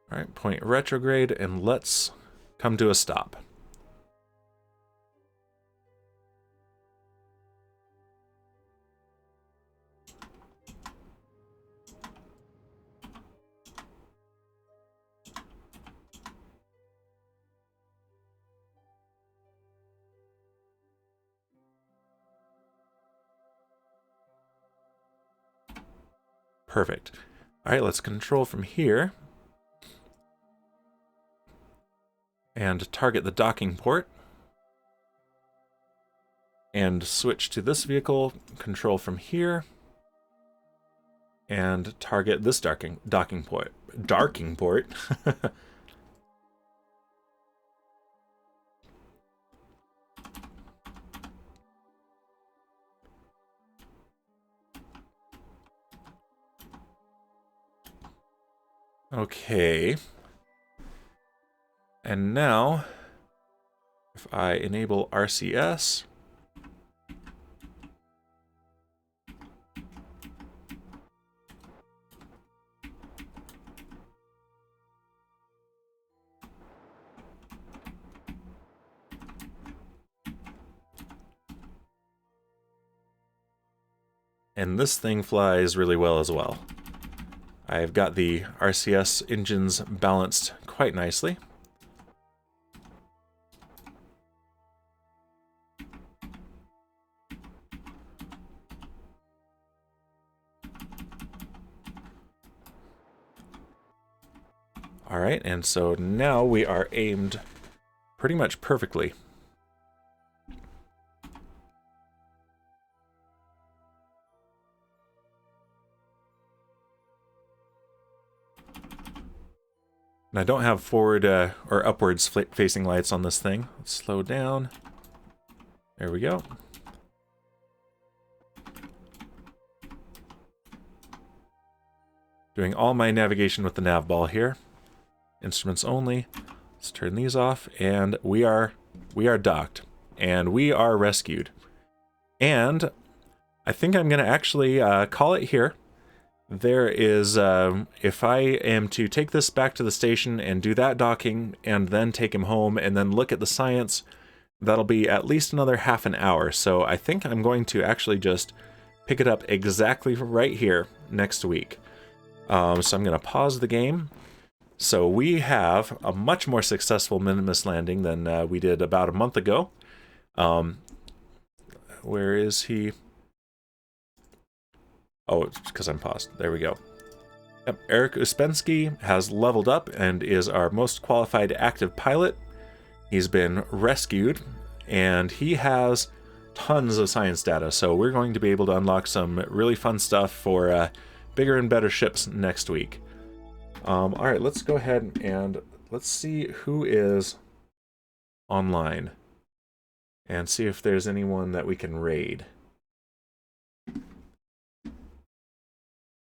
Alright, point retrograde, and let's come to a stop. Perfect. Alright, let's control from here. And target the docking port. And switch to this vehicle, control from here. And target this docking port. Darking port? Okay. And now, if I enable RCS, and this thing flies really well as well. I've got the RCS engines balanced quite nicely. Alright, and so now we are aimed pretty much perfectly. And I don't have forward or upwards facing lights on this thing. Let's slow down. There we go. Doing all my navigation with the nav ball here. Instruments only. Let's turn these off, and we are docked, and we are rescued. And I think I'm going to actually call it here. There is, if I am to take this back to the station and do that docking, and then take him home, and then look at the science, that'll be at least another half an hour. So I think I'm going to actually just pick it up exactly right here next week. So I'm going to pause the game. So we have a much more successful Minmus landing than we did about a month ago. Where is he? Oh, it's because I'm paused. There we go. Yep, Eric Uspensky has leveled up and is our most qualified active pilot. He's been rescued, and he has tons of science data, so we're going to be able to unlock some really fun stuff for bigger and better ships next week. Alright, let's go ahead and let's see who is online and see if there's anyone that we can raid.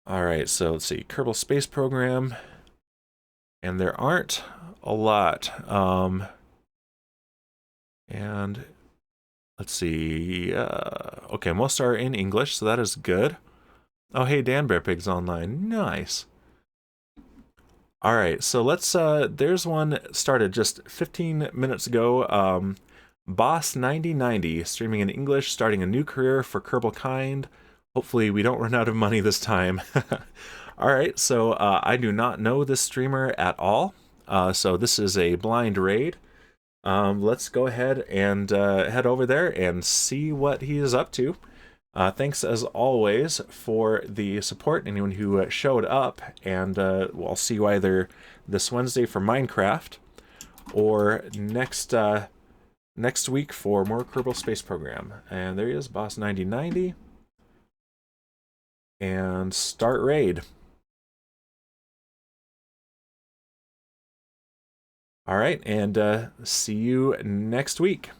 Alright, so let's see, Kerbal Space Program, and there aren't a lot. And let's see, okay, most are in English, so that is good. Oh, hey, Dan Bear Pig's online. Nice. Alright, so let's, there's one started just 15 minutes ago. Boss 9090, streaming in English, starting a new career for Kerbal Kind. Hopefully we don't run out of money this time. Alright, so I do not know this streamer at all. So this is a blind raid. Let's go ahead and head over there and see what he is up to. Thanks as always for the support, anyone who showed up, and I'll see you either this Wednesday for Minecraft or next week for more Kerbal Space Program. And there he is, Boss 9090. And start raid. All right, and see you next week.